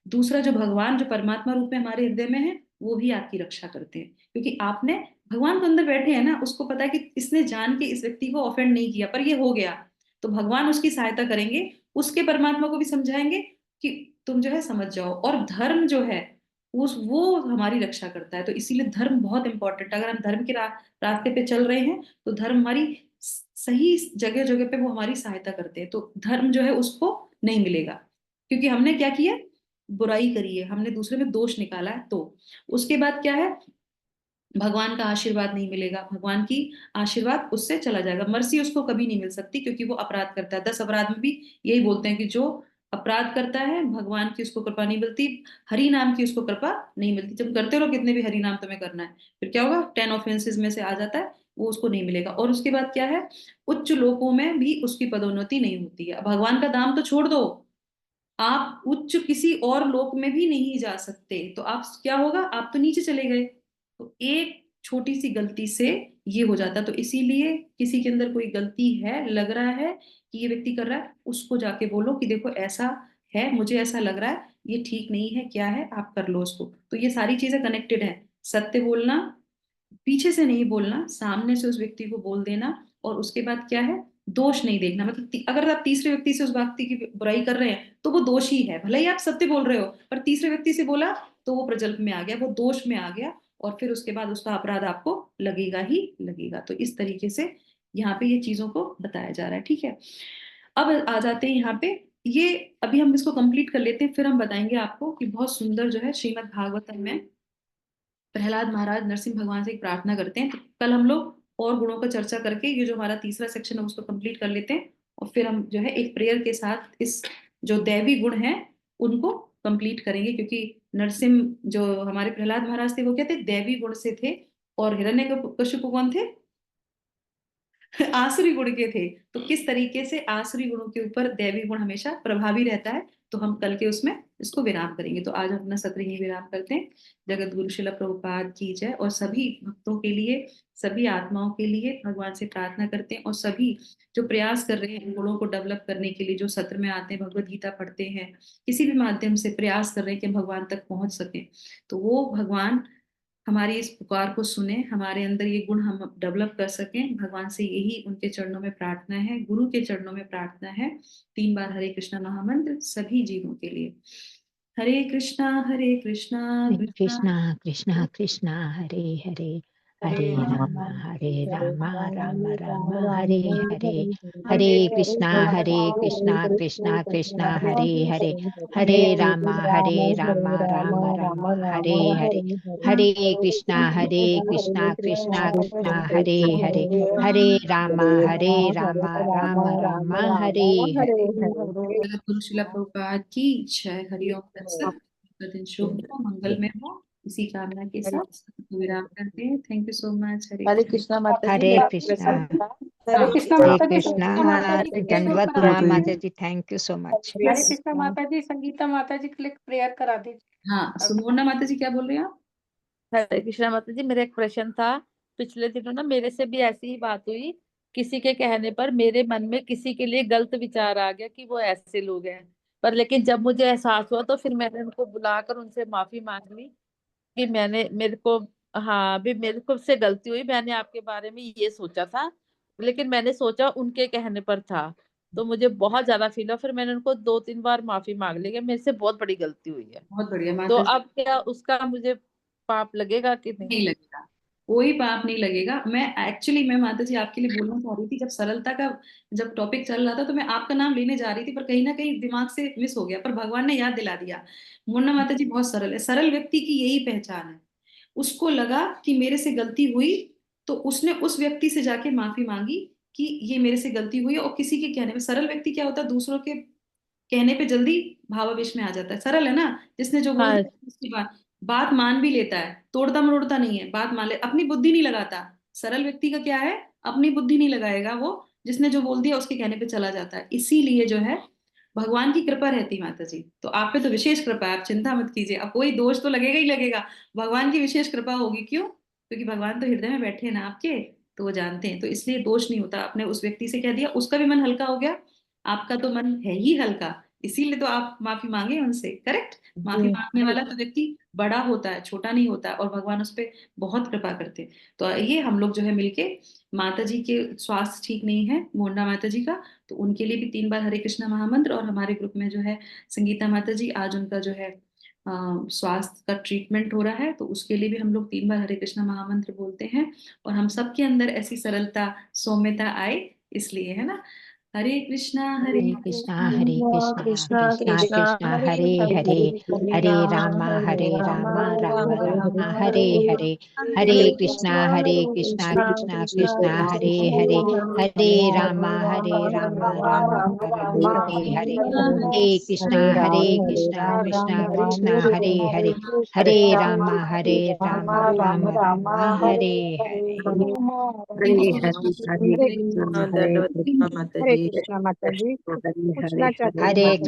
दूसरा जो भगवान जो परमात्मा रूप में हमारे हृदय में है वो भी आपकी रक्षा करते हैं, क्योंकि आपने भगवान तो अंदर बैठे हैं ना, उसको पता है कि इसने जान के इस व्यक्ति को ऑफेंड नहीं किया, पर ये हो गया, तो भगवान उसकी सहायता करेंगे, उसके परमात्मा को भी समझाएंगे कि तुम जो है समझ जाओ। और धर्म जो है उस वो हमारी रक्षा करता है, तो इसीलिए धर्म बहुत इंपॉर्टेंट है। अगर हम धर्म के रास्ते पे चल रहे हैं तो धर्म हमारी सही जगह जगह पे वो हमारी सहायता करते हैं, तो धर्म जो है उसको नहीं मिलेगा, क्योंकि हमने क्या किया, बुराई करी है, हमने दूसरे में दोष निकाला है। तो उसके बाद क्या है, भगवान का आशीर्वाद नहीं मिलेगा, भगवान की आशीर्वाद उससे चला जाएगा, मर्सी उसको कभी नहीं मिल सकती, क्योंकि वो अपराध करता है। 10 अपराध में भी यही बोलते हैं कि जो अपराध करता है भगवान की उसको कृपा नहीं मिलती, हरि नाम की उसको कृपा नहीं मिलती। जब करते रहो कितने भी हरि नाम तुम्हें करना है, फिर क्या होगा, 10 ऑफेंसेस में से आ जाता है, वो उसको नहीं मिलेगा। और उसके बाद क्या है, उच्च लोकों में भी उसकी पदोन्नति नहीं होती है। भगवान का दाम तो छोड़ दो, आप उच्च किसी और लोक में भी नहीं जा सकते, तो आप क्या होगा, आप तो नीचे चले गए। तो एक छोटी सी गलती से ये हो जाता है, तो इसीलिए किसी के अंदर कोई गलती है, लग रहा है कि ये व्यक्ति कर रहा है, उसको जाके बोलो कि देखो ऐसा है, मुझे ऐसा लग रहा है, ये ठीक नहीं है, क्या है आप कर लो उसको। तो ये सारी चीजें कनेक्टेड है, सत्य बोलना, पीछे से नहीं बोलना, सामने से उस व्यक्ति को बोल देना, और उसके बाद क्या है, दोष नहीं देखना। मतलब अगर आप तीसरे व्यक्ति से उस व्यक्ति की बुराई कर रहे हैं तो वो दोषी है, भले ही आप सत्य बोल रहे हो, पर तीसरे व्यक्ति से बोला तो वो प्रजल्प में आ गया, वो दोष में आ गया, और फिर उसके बाद उसका अपराध आपको लगेगा ही लगेगा। तो इस तरीके से यहाँ पे ये चीजों को बताया जा रहा है, ठीक है। अब आ जाते हैं यहाँ पे, ये अभी हम इसको कंप्लीट कर लेते हैं, फिर हम बताएंगे आपको कि बहुत सुंदर जो है श्रीमद् भागवतम में प्रहलाद महाराज नरसिंह भगवान से एक प्रार्थना करते हैं। तो कल हम लोग और गुणों का चर्चा करके ये जो हमारा तीसरा सेक्शन है उसको कंप्लीट कर लेते हैं, और फिर हम जो है एक प्रेयर के साथ इस जो दैवी गुण है उनको कंप्लीट करेंगे, क्योंकि नरसिंह जो हमारे प्रहलाद महाराज थे वो क्या थे, दैवी गुण से थे, और हिरण्यकशिपु कौन थे, आसुरी गुण के थे। तो किस तरीके से आसुरी गुणों के ऊपर दैवी गुण हमेशा प्रभावी रहता है, तो हम कल के उसमें इसको विराम करेंगे। तो आज हम अपना सत्र यही विराम करते हैं। जगत गुरु शिला प्रभुपाद की जय। और सभी भक्तों के लिए, सभी आत्माओं के लिए भगवान से प्रार्थना करते हैं, और सभी जो प्रयास कर रहे हैं इन गुणों को डेवलप करने के लिए, जो सत्र में आते हैं, भगवत गीता पढ़ते हैं, किसी भी माध्यम से प्रयास कर रहे हैं कि हम भगवान तक पहुंच सकें, तो वो भगवान हमारी इस पुकार को सुने, हमारे अंदर ये गुण हम डेवलप कर सकें। भगवान से यही उनके चरणों में प्रार्थना है, गुरु के चरणों में प्रार्थना है। 3 बार हरे कृष्णा महामंत्र सभी जीवों के लिए। हरे कृष्णा कृष्णा
कृष्णा कृष्णा कृष्णा हरे हरे हरे राम राम राम हरे हरे हरे कृष्णा कृष्णा कृष्णा हरे हरे हरे राम राम राम हरे हरे हरे कृष्णा कृष्णा कृष्णा हरे हरे हरे राम राम राम हरे हरे।
जगत गुरु शिला प्रभुपाद की जय। हरिओम तत्सत। दिन शुभ हो, मंगलमय हो। इसी कामना के साथ विराम करते हैं। Thank you so much.
Hare Krishna माता जी,
हरे
मेरा
कृष्णा
हरे कृष्णा
हरे
माता जी,
कृष्णा
संगीता माता जी के लिए
दंडवत
करा
प्रणाम
दीजिए।
माता जी, thank you so much.
Hare Krishna माता जी, संगीता माता जी के लिए प्रेयर करा दीजिए।
हाँ, सुमोना माता जी क्या बोल रहे हैं आप?
हरे कृष्णा माता जी, मेरा एक प्रश्न था। पिछले दिनों ना मेरे से भी ऐसी ही बात हुई। किसी के कहने पर मेरे मन में किसी के लिए गलत विचार आ गया कि वो ऐसे लोग हैं, पर लेकिन जब मुझे एहसास हुआ तो फिर मैंने उनको बुलाकर उनसे माफी मांग ली कि मेरे को, हाँ भी मेरे को से गलती हुई, मैंने आपके बारे में ये सोचा था, लेकिन मैंने सोचा उनके कहने पर था, तो मुझे बहुत ज्यादा फील हुआ। फिर मैंने उनको 2-3 बार माफी मांग ली कि मेरे से बहुत बड़ी गलती हुई है।
बहुत बढ़िया
तो
माता जी।
अब क्या उसका मुझे पाप लगेगा कि नहीं?
नहीं लगेगा, कोई पाप नहीं लगेगा। मैं माता जी आपके लिए बोलना चाह रही थी, जब सरलता का जब टॉपिक चल रहा था तो मैं आपका नाम लेने जा रही थी, पर कहीं ना कहीं दिमाग से मिस हो गया, पर भगवान ने याद दिला दिया। मुन्ना माता जी बहुत सरल है। सरल व्यक्ति की यही पहचान है। उसको लगा कि मेरे से गलती हुई, तो उसने उस व्यक्ति से जाके माफी मांगी कि ये मेरे से गलती हुई है। और किसी के कहने में, सरल व्यक्ति क्या होता है, दूसरों के कहने पे जल्दी भावावेश में आ जाता है। सरल है ना, जिसने जो बोल
हाँ।
दिया उसकी बात मान भी लेता है, तोड़ता मरोड़ता नहीं है, बात मान ले, अपनी बुद्धि नहीं लगाता। सरल व्यक्ति का क्या है, अपनी बुद्धि नहीं लगाएगा वो, जिसने जो बोल दिया उसके कहने पे चला जाता है। इसीलिए जो है भगवान की कृपा रहती है माता जी, तो आप पे तो विशेष कृपा है, आप चिंता मत कीजिए। अब कोई दोष तो लगेगा ही लगेगा, भगवान की विशेष कृपा होगी। क्यों? क्योंकि भगवान तो हृदय में बैठे हैं ना आपके, तो वो जानते हैं, तो इसलिए दोष नहीं होता। आपने उस व्यक्ति से कह दिया, उसका भी मन हल्का हो गया, आपका तो मन है ही हल्का, इसीलिए तो आप माफी मांगे उनसे। करेक्ट? माफी
जी।
मांगने वाला तो व्यक्ति बड़ा होता है, छोटा नहीं होता है, और भगवान उस पर बहुत कृपा करते हैं। तो आइए हम लोग जो है मिलके, माता जी के स्वास्थ्य ठीक नहीं है, मोंडा माता जी का, तो उनके लिए भी 3 बार हरे कृष्णा महामंत्र। और हमारे ग्रुप में जो है संगीता माता जी, आज उनका जो है स्वास्थ्य का ट्रीटमेंट हो रहा है, तो उसके लिए भी हम लोग 3 बार हरे कृष्णा महामंत्र बोलते हैं। और हम सबके अंदर ऐसी सरलता, सौम्यता आए, इसलिए, है ना। हरे कृष्णा
हरे Krishna Krishna Krishna Krishna Hare Hare Hare Ram Ram Ram Hare Hare Hare Krishna Krishna Krishna Hare Hare Hare Ram Ram Ram Hare Hare Hare Krishna Krishna Krishna Hare Hare Hare Ram Ram Ram Hare Hare.
Thank you so much.
Hare Krishna
Thank you.
माता
हरे
जी।
कृष्णा माता जी,
हरे
पूछना चाहती हूँ
हरे
माता